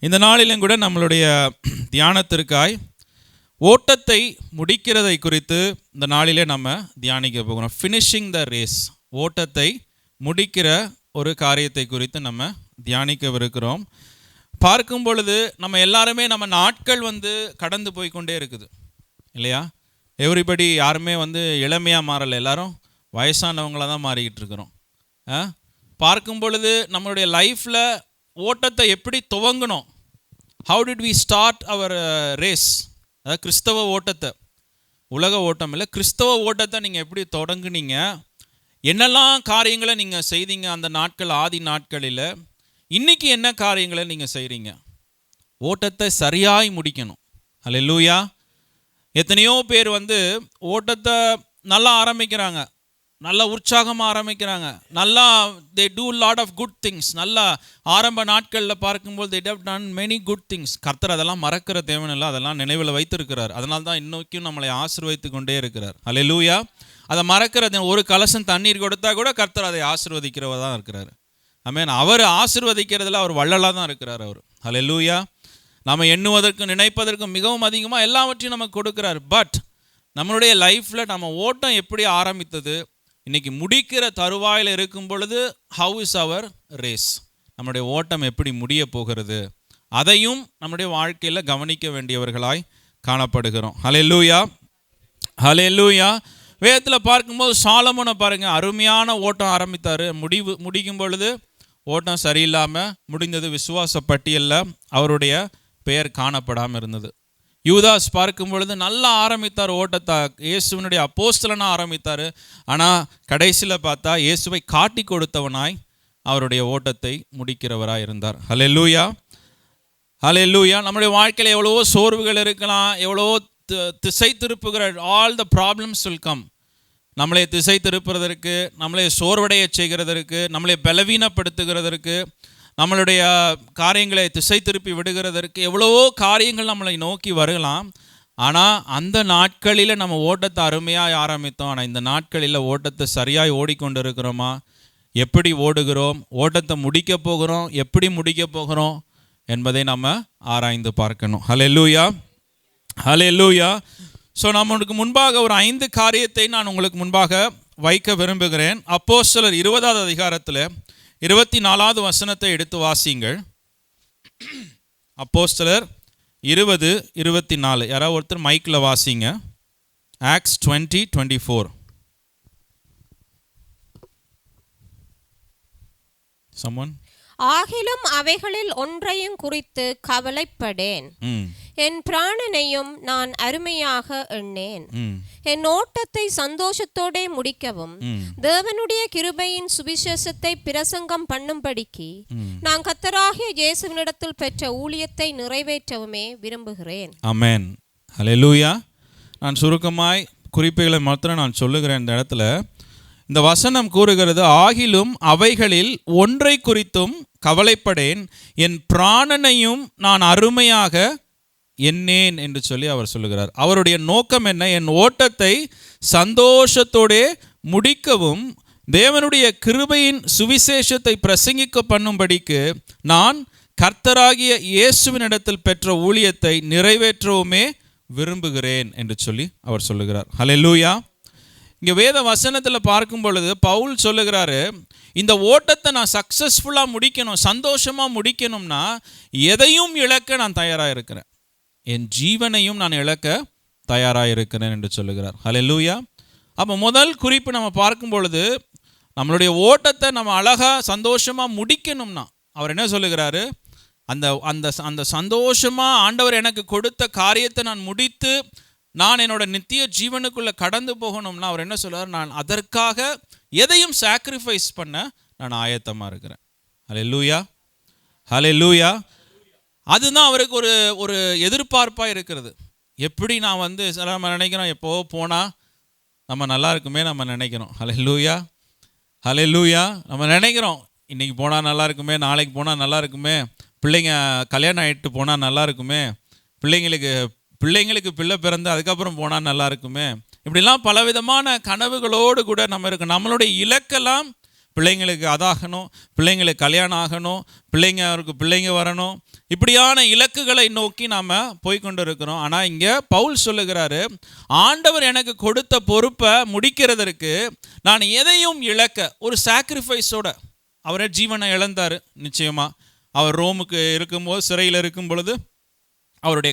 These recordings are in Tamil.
இந்த நாளிலும் கூட நம்மளுடைய தியானத்திற்காய் ஓட்டத்தை முடிக்கிறதை குறித்து இந்த நாளிலே நம்ம தியானிக்க போகிறோம். ஃபினிஷிங் த ரேஸ், ஓட்டத்தை முடிக்கிற ஒரு காரியத்தை குறித்து நம்ம தியானிக்கவிருக்கிறோம். பார்க்கும் பொழுது நம்ம எல்லாருமே நம்ம நாட்கள் கடந்து போய்கொண்டே இருக்குது இல்லையா? எவ்ரிபடி யாருமே இளமையாக மாறலை, எல்லாரும் வயசானவங்களாக தான் மாறிக்கிட்டு இருக்கிறோம். பார்க்கும் பொழுது நம்மளுடைய லைஃப்பில் ஓட்டத்தை எப்படி துவங்கணும், how did we start our race, அதாவது கிறிஸ்தவ ஓட்டத்தை, உலக ஓட்டம் இல்லை, கிறிஸ்தவ ஓட்டத்தை நீங்கள் எப்படி தொடங்குனீங்க, என்னெல்லாம் காரியங்களை நீங்கள் செய்தீங்க அந்த நாட்கள், ஆதி நாட்களில், இன்றைக்கி என்ன காரியங்களை நீங்கள் செய்கிறீங்க. ஓட்டத்தை சரியாய் முடிக்கணும். அல்லேலூயா. எத்தனையோ பேர் ஓட்டத்தை நல்லா ஆரம்பிக்கிறாங்க, நல்லா உற்சாகமாக ஆரம்பிக்கிறாங்க, நல்லா they do lot of good things. நல்லா ஆரம்ப நாட்களில் பார்க்கும்போது they have done many good things. கர்த்தர் அதெல்லாம் மறக்கிற தேவையில்லை, அதெல்லாம் நினைவில் வைத்திருக்கிறார். அதனால தான் இன்னைக்கும் நம்மளை ஆசீர்வதித்து கொண்டே இருக்கிறார். அல்லேலூயா. அதை மறக்கிறது, ஒரு கலசம் தண்ணீர் கொடுத்தா கூட கர்த்தர் அதை ஆசீர்வதிக்கிறவர் தான் இருக்கிறார். ஆமென். அவர் ஆசீர்வதிக்கிறதுல அவர் வள்ளலாக தான் இருக்கிறார் அவர். அல்லேலூயா. நம்ம எண்ணுவதற்கும் நினைப்பதற்கும் மிகவும் அதிகமாக எல்லாவற்றையும் நமக்கு கொடுக்குறார். பட் நம்மளுடைய லைஃப்பில் நம்ம ஓட்டம் எப்படி ஆரம்பித்தது, இன்றைக்கி முடிக்கிற தருவாயில் இருக்கும் பொழுது ஹவு இஸ் அவர் ரேஸ், நம்முடைய ஓட்டம் எப்படி முடிய போகிறது, அதையும் நம்முடைய வாழ்க்கையில் கவனிக்க வேண்டியவர்களாய் காணப்படுகிறோம். ஹல்லேலூயா, ஹல்லேலூயா. வேதத்தில் பார்க்கும்போது சாலமோனை பாருங்கள், அருமையான ஓட்டம் ஆரம்பித்தார். முடிக்கும் பொழுது ஓட்டம் சரியில்லாமல் முடிந்தது. விசுவாச பட்டியலில் அவருடைய பெயர் காணப்படாமல் இருந்தது. யூதாஸ் பார்க்கும் பொழுது நல்லா ஆரம்பித்தார் ஓட்டத்தை, இயேசுவினுடைய அப்போஸ்தலனாக ஆரம்பித்தார். ஆனால் கடைசியில் பார்த்தா இயேசுவை காட்டி கொடுத்தவனாய் அவருடைய ஓட்டத்தை முடிக்கிறவராக இருந்தார். ஹல்லேலூயா, ஹல்லேலூயா. நம்முடைய வாழ்க்கையில் எவ்வளவோ சோர்வுகள் இருக்கலாம், எவ்வளவோ திசை திருப்புகிற all the problems will come. நம்மளை திசை திருப்புறதற்கு, நம்மளை சோர்வடைய செய்கிறதற்கு, நம்மளை பலவீனப்படுத்துகிறதற்கு, நம்மளுடைய காரியங்களை திசை திருப்பி விடுகிறதற்கு எவ்வளவோ காரியங்கள் நம்மளை நோக்கி வரலாம். ஆனால் அந்த நாட்களில் நம்ம ஓட்டத்தை அருமையாக ஆரம்பித்தோம். ஆனால் இந்த நாட்களில் ஓட்டத்தை சரியாய் ஓடிக்கொண்டு இருக்கிறோமா, எப்படி ஓடுகிறோம், ஓட்டத்தை முடிக்க போகிறோம், எப்படி முடிக்க போகிறோம் என்பதை நம்ம ஆராய்ந்து பார்க்கணும். ஹல்லேலூயா, ஹல்லேலூயா. ஸோ நம்மளுக்கு முன்பாக ஒரு 5 காரியத்தை நான் உங்களுக்கு முன்பாக வைக்க விரும்புகிறேன். அப்போஸ்தலர் 20வது அதிகாரத்தில் 24வது வசனத்தை எடுத்து வாசிங்கள். அப்போஸ்தலர் 20:24. யாராவது ஒருத்தர் மைக்கில் வாசிங்க. ஆக்ட்ஸ் 20:24. someone. ஆகிலும் அவைகளில் ஒன்றையும் குறித்து கவலைப்படேன், என் பிராணனையும் நான் அருமையாக எண்ணேன். என் ஓட்டத்தை சந்தோஷத்தோட முடிக்கவும் தேவனுடைய கிருபையின் சுவிசேஷத்தை பிரசங்கம் பண்ணும்படிக்கு நான் கர்த்தராகிய இயேசுவினிடத்தில் பெற்ற ஊழியத்தை நிறைவேற்றவுமே விரும்புகிறேன். ஆமென். ஹல்லேலூயா. நான் சுருக்கமாய் குறிப்புகளை மாத்திரம் நான் சொல்லுகிறேன். இந்த இடத்துல இந்த வசனம் கூறுகிறது, ஆகிலும் அவைகளில் ஒன்றை குறித்தும் கவலைப்படேன், என் பிராணனையும் நான் அருமையாக எண்ணேன் என்று சொல்லி அவர் சொல்லுகிறார். அவருடைய நோக்கம் என்ன? என் ஓட்டத்தை சந்தோஷத்தோடே முடிக்கவும் தேவனுடைய கிருபையின் சுவிசேஷத்தை பிரசங்கிக்க பண்ணும்படிக்கு நான் கர்த்தராகிய இயேசுவினிடத்தில் பெற்ற ஊழியத்தை நிறைவேற்றவுமே விரும்புகிறேன் என்று சொல்லி அவர் சொல்லுகிறார். ஹல்லேலூயா. இங்கே வேத வசனத்தில் பார்க்கும் பொழுது பவுல் சொல்லுகிறாரு, இந்த ஓட்டத்தை நான் சக்ஸஸ்ஃபுல்லாக முடிக்கணும், சந்தோஷமாக முடிக்கணும்னா எதையும் இழக்க நான் தயாராக இருக்கிறேன், என் ஜீவனையும் நான் இழக்க தயாராக இருக்கிறேன் என்று சொல்லுகிறார். ஹல்லேலூயா. அப்போ முதல் குறிப்பு நம்ம பார்க்கும் பொழுது, நம்மளுடைய ஓட்டத்தை நம்ம அழகாக சந்தோஷமாக முடிக்கணும்னா அவர் என்ன சொல்லுகிறாரு, அந்த அந்த அந்த சந்தோஷமாக ஆண்டவர் எனக்கு கொடுத்த காரியத்தை நான் முடித்து நான் என்னோட நித்திய ஜீவனுக்குள்ளே கடந்து போகணும்னா அவர் என்ன சொல்றார், நான் அதற்காக எதையும் சாக்ரிஃபைஸ் பண்ண நான் ஆயத்தமாக இருக்கிறேன். ஹல்லேலூயா, ஹல்லேலூயா. அதுதான் அவருக்கு ஒரு ஒரு எதிர்பார்ப்பாக இருக்கிறது. எப்படி நான் நம்ம நினைக்கிறோம், எப்போ போனால் நம்ம நல்லா இருக்குமே நம்ம நினைக்கிறோம். ஹல்லேலூயா, ஹல்லேலூயா. நம்ம நினைக்கிறோம் இன்றைக்கி போனால் நல்லா இருக்குமே, நாளைக்கு போனால் நல்லா இருக்குமே, பிள்ளைங்க கல்யாணம் ஆகிட்டு போனால் நல்லா இருக்குமே, பிள்ளைங்களுக்கு பிள்ளை பிறந்து அதுக்கப்புறம் போனால் நல்லா இருக்குமே, இப்படிலாம் பலவிதமான கனவுகளோடு கூட நம்ம இருக்கோம். நம்மளுடைய இலக்கெல்லாம் பிள்ளைங்களுக்கு அதாகணும், பிள்ளைங்களுக்கு கல்யாணம் ஆகணும், அவருக்கு பிள்ளைங்க வரணும், இப்படியான இலக்குகளை நோக்கி நாம் போய்கொண்டு இருக்கிறோம். ஆனால் இங்கே பவுல் சொல்லுகிறாரு, ஆண்டவர் எனக்கு கொடுத்த பொறுப்பை முடிக்கிறதற்கு நான் எதையும் இழக்க ஒரு சாக்ரிஃபைஸோட. அவரே ஜீவனை இழந்தார். நிச்சயமாக அவர் ரோமுக்கு இருக்கும்போது, சிறையில் இருக்கும் பொழுது அவருடைய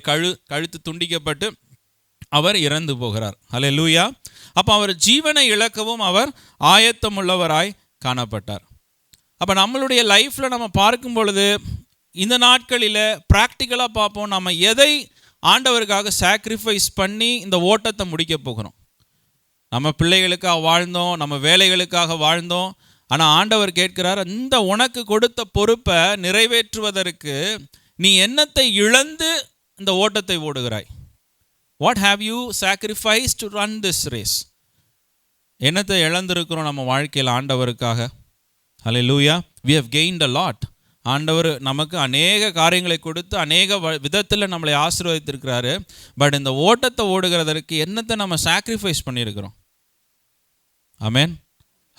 கழுத்து துண்டிக்கப்பட்டு அவர் இறந்து போகிறார். ஹல்லேலூயா. அப்போ அவர் ஜீவனை இழக்கவும் அவர் ஆயத்தமுள்ளவராய் காணப்பட்டார். அப்போ நம்மளுடைய லைஃப்பில் நம்ம பார்க்கும் பொழுது இந்த நாட்களில் ப்ராக்டிக்கலாக பார்ப்போம், நம்ம எதை ஆண்டவருக்காக சாக்ரிஃபைஸ் பண்ணி இந்த ஓட்டத்தை முடிக்க போகிறோம். நம்ம பிள்ளைகளுக்காக வாழ்ந்தோம், நம்ம வேலைகளுக்காக வாழ்ந்தோம். ஆனால் ஆண்டவர் கேட்கிறார், இந்த உனக்கு கொடுத்த பொறுப்பை நிறைவேற்றுவதற்கு நீ என்னத்தை இழந்து இந்த ஓட்டத்தை ஓடுகிறாய்? What have you sacrifice to run this race? என்னத்தை இழந்திருக்கிறோம் நம்ம வாழ்க்கையில் ஆண்டவருக்காக? ஹல்லேலூயா. we have gained a lot. ஆண்டவர் நமக்கு அநேக காரியங்களை கொடுத்து அநேக விதத்தில் நம்மளை ஆசீர்வதித்திருக்கிறாரு. பட் இந்த ஓட்டத்தை ஓடுகிறதற்கு என்னத்தை நம்ம சாக்ரிஃபைஸ் பண்ணியிருக்கிறோம்? ஆமென்.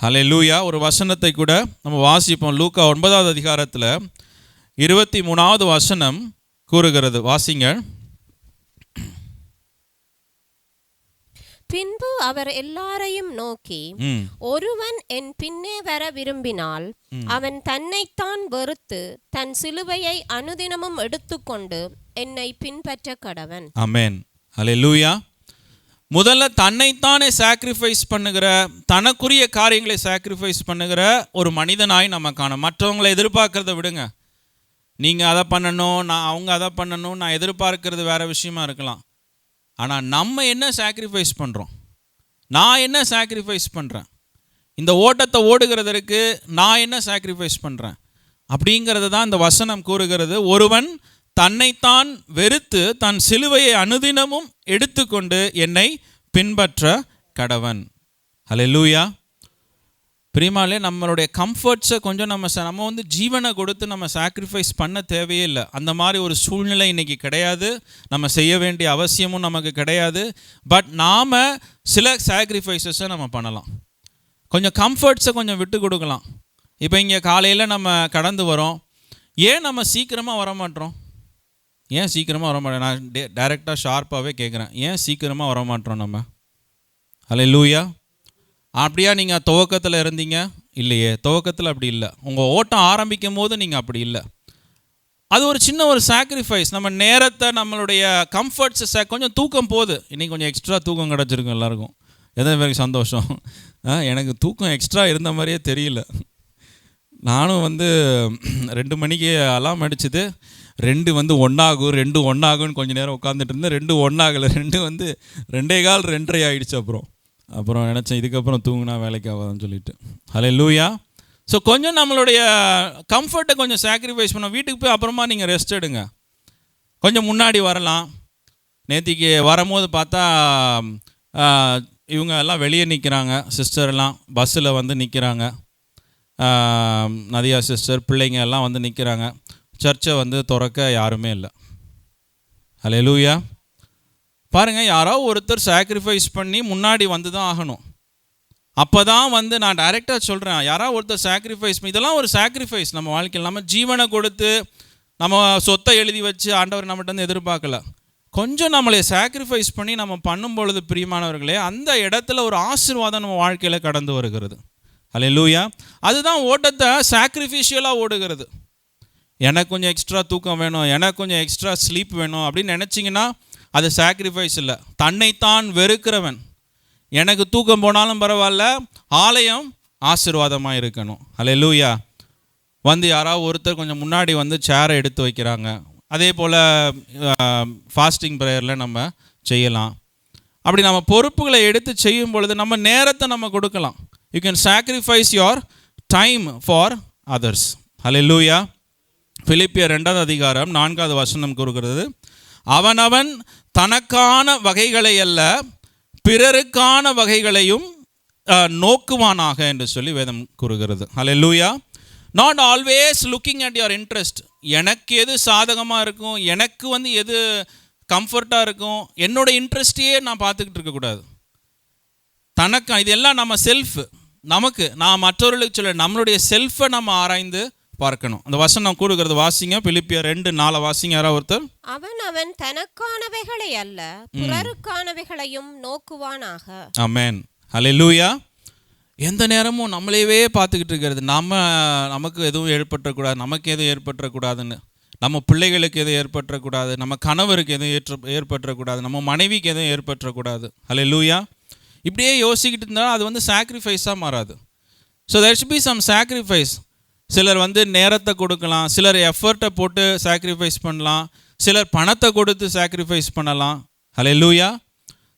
ஹல்லேலூயா. ஒரு வசனத்தை கூட நம்ம வாசிப்போம். லூக்கா 9வது அதிகாரத்தில் 23வது வசனம் கூறுகிறது. வாசிங்க. பின்பு அவர் எல்லாரையும் நோக்கி, ஒருவன் என் பின்னே வர விரும்பினால் அவன் தன்னைத்தான் வெறுத்து தன் சிலுவையை அனுதினமும் எடுத்துக்கொண்டு என்னை பின்பற்ற கடவன். ஆமென். ஹல்லேலூயா. முதல்ல தன்னைத்தானே சாக்ரிஃபைஸ் பண்ணுகிற, தனக்குரிய காரியங்களை சாக்ரிஃபைஸ் பண்ணுகிற ஒரு மனிதனாய் நம்ம காணும். மற்றவங்களை எதிர்பார்க்கறத விடுங்க. நீங்கள் அதை பண்ணணும், அவங்க அதை பண்ணணும், நான் எதிர்பார்க்கறது வேறு விஷயமா இருக்கலாம். ஆனால் நம்ம என்ன சாக்ரிஃபைஸ் பண்ணுறோம்? நான் என்ன சாக்ரிஃபைஸ் பண்ணுறேன்? இந்த ஓட்டத்தை ஓடுகிறதற்கு நான் என்ன சாக்ரிஃபைஸ் பண்ணுறேன் அப்படிங்கிறது தான் இந்த வசனம் கூறுகிறது. ஒருவன் தன்னைத்தான் வெறுத்து தன் சிலுவையை அனுதினமும் எடுத்துக்கொண்டு என்னை பின்பற்ற கடவன். ஹல்லேலூயா. பிரியமானே, நம்மளுடைய கம்ஃபர்ட்ஸை கொஞ்சம் நம்ம வந்து ஜீவனை கொடுத்து நம்ம சாக்ரிஃபைஸ் பண்ண தேவையே இல்லை. அந்த மாதிரி ஒரு சூழ்நிலை இன்றைக்கி கிடையாது. நம்ம செய்ய வேண்டிய அவசியமும் நமக்கு கிடையாது. பட் நாம் சில சாக்ரிஃபைஸஸை நம்ம பண்ணலாம். கொஞ்சம் கம்ஃபர்ட்ஸை கொஞ்சம் விட்டு கொடுக்கலாம். இப்போ இங்கே காலையில் நம்ம கடந்து வரோம். ஏன் நம்ம சீக்கிரமாக வர மாட்டோம்? ஏன் சீக்கிரமாக வர மாட்டோம்? நான் டைரெக்டாக ஷார்ப்பாகவே கேட்குறேன், ஏன் சீக்கிரமாக வர மாட்டோம் நம்ம? ஹல்லேலூயா. அப்படியா நீங்கள் துவக்கத்தில் இருந்தீங்க? இல்லையே, துவக்கத்தில் அப்படி இல்லை. உங்கள் ஓட்டம் ஆரம்பிக்கும் போது நீங்கள் அப்படி இல்லை. அது ஒரு சின்ன ஒரு சாக்ரிஃபைஸ். நம்ம நேரத்தை, நம்மளுடைய கம்ஃபர்ட்ஸை, கொஞ்சம் தூக்கம் போகுது. இன்றைக்கி கொஞ்சம் எக்ஸ்ட்ரா தூக்கம் கிடச்சிருக்கும் எல்லாருக்கும். எதோ பேருக்கு சந்தோஷம். எனக்கு தூக்கம் எக்ஸ்ட்ரா இருந்த மாதிரியே தெரியல. நானும் வந்து 2 மணிக்கு அலாம் அடிச்சுது. 2 வந்து 1 ஆகும், 2 1 ஆகும்னு கொஞ்சம் நேரம் உட்காந்துட்டு இருந்தேன். 2 1 ஆகலை, 2 வந்து 2:15 2:30 ஆகிடுச்சு. அப்புறம் நினச்சேன், இதுக்கப்புறம் தூங்கினா வேலைக்கு ஆகாதுன்னு சொல்லிட்டு. ஹல்லேலூயா. ஸோ கொஞ்சம் நம்மளுடைய கம்ஃபர்ட்டை கொஞ்சம் சாக்ரிஃபைஸ் பண்ணோம். வீட்டுக்கு போய் அப்புறமா நீங்கள் ரெஸ்ட் எடுங்க. கொஞ்சம் முன்னாடி வரலாம். நேற்றுக்கு வரும்போது பார்த்தா இவங்க எல்லாம் வெளியே நிற்கிறாங்க. சிஸ்டர்லாம் பஸ்ஸில் வந்து நிற்கிறாங்க. நதியா சிஸ்டர், பிள்ளைங்க எல்லாம் வந்து நிற்கிறாங்க. சர்ச்சை வந்து திறக்க யாருமே இல்லை. ஹல்லேலூயா. பாருங்கள், யாரோ ஒருத்தர் சாக்ரிஃபைஸ் பண்ணி முன்னாடி வந்து தான் ஆகணும். அப்போ தான் வந்து நான் டைரெக்டாக சொல்கிறேன், யாராவது ஒருத்தர் சாக்ரிஃபைஸ், இதெல்லாம் ஒரு சாக்ரிஃபைஸ் நம்ம வாழ்க்கையில். நம்ம ஜீவனை கொடுத்து நம்ம சொத்தை எழுதி வச்சு ஆண்டவர் நம்மகிட்ட வந்து எதிர்பார்க்கல. கொஞ்சம் நம்மளை சாக்ரிஃபைஸ் பண்ணி நம்ம பண்ணும் பொழுது, பிரியமானவர்களே, அந்த இடத்துல ஒரு ஆசீர்வாதம் நம்ம வாழ்க்கையில் கடந்து வருகிறது. ஹல்லேலூயா. அதுதான் ஓட்டத்தை சாக்ரிஃபிஷியலாக ஓடுகிறது. எனக்கு கொஞ்சம் எக்ஸ்ட்ரா தூக்கம் வேணும், எனக்கு கொஞ்சம் எக்ஸ்ட்ரா ஸ்லீப் வேணும் அப்படின்னு நினச்சிங்கன்னா அது சாக்ரிஃபைஸ் இல்லை. தன்னைத்தான் வெறுக்கிறவன், எனக்கு தூக்கம் போனாலும் பரவாயில்ல, ஆலயம் ஆசீர்வாதமாக இருக்கணும். ஹல்லேலூயா. வந்து யாராவது ஒருத்தர் கொஞ்சம் முன்னாடி வந்து சேரை எடுத்து வைக்கிறாங்க. அதே போல் ஃபாஸ்டிங் ப்ரேயரில் நம்ம செய்யலாம். அப்படி நம்ம பொறுப்புகளை எடுத்து செய்யும் பொழுது நம்ம நேரத்தை நம்ம கொடுக்கலாம். You can sacrifice your time for others. Hallelujah. பிலிப்பியர் 2வது அதிகாரம் 4வது வசனம் கூறுகிறது, அவனவன் தனக்கான வகைகளை அல்ல பிறருக்கான வகைகளையும் நோக்குவானாக என்று சொல்லி வேதம் கூறுகிறது. Hallelujah. Not always looking at your interest. எனக்கு எது சாதகமாக இருக்கும், எனக்கு வந்து எது கம்ஃபர்ட்டாக இருக்கும், என்னோட இன்ட்ரெஸ்டையே நான் பார்த்துக்கிட்டு இருக்கக்கூடாது. தனக்கு இதெல்லாம் நம்ம செல்ஃப், நான் மற்றவர்களுக்கு சொல்ல நம்மளுடைய செல்ஃபை நம்ம ஆராய்ந்து பார்க்கணும். அந்த வசனம் கூறுகிறது, வாசிங்க, பிலிப்பியர் 2:4 வாசிங்க யாராவது ஒருத்தர். அவன் தனக்கானவைகளை அல்ல பிறருக்கானவைகளையும் நோக்குவானாக. ஆமென், ஹல்லேலூயா. எந்த நேரமும் நம்மளையவே பார்த்துக்கிட்டு இருக்கிறது, நமக்கு எதுவும் ஏற்பட்டக்கூடாது, நமக்கு எதுவும் ஏற்பட்டக்கூடாதுன்னு, நம்ம பிள்ளைகளுக்கு எதுவும் ஏற்பட்டக்கூடாது, நம்ம கணவருக்கு எதுவும் ஏற்பட்டக்கூடாது, நம்ம மனைவிக்கு எதுவும் ஏற்பட்டக்கூடாது. ஹல்லேலூயா. இப்படியே யோசிக்கிட்டு இருந்தால் அது வந்து சாக்ரிஃபைஸாக மாறாது. So there should be some sacrifice. சிலர் வந்து நேரத்தை கொடுக்கலாம், சிலர் எஃபர்ட்டை போட்டு சாக்ரிஃபைஸ் பண்ணலாம், சிலர் பணத்தை கொடுத்து சாக்ரிஃபைஸ் பண்ணலாம். ஹல்லேலூயா.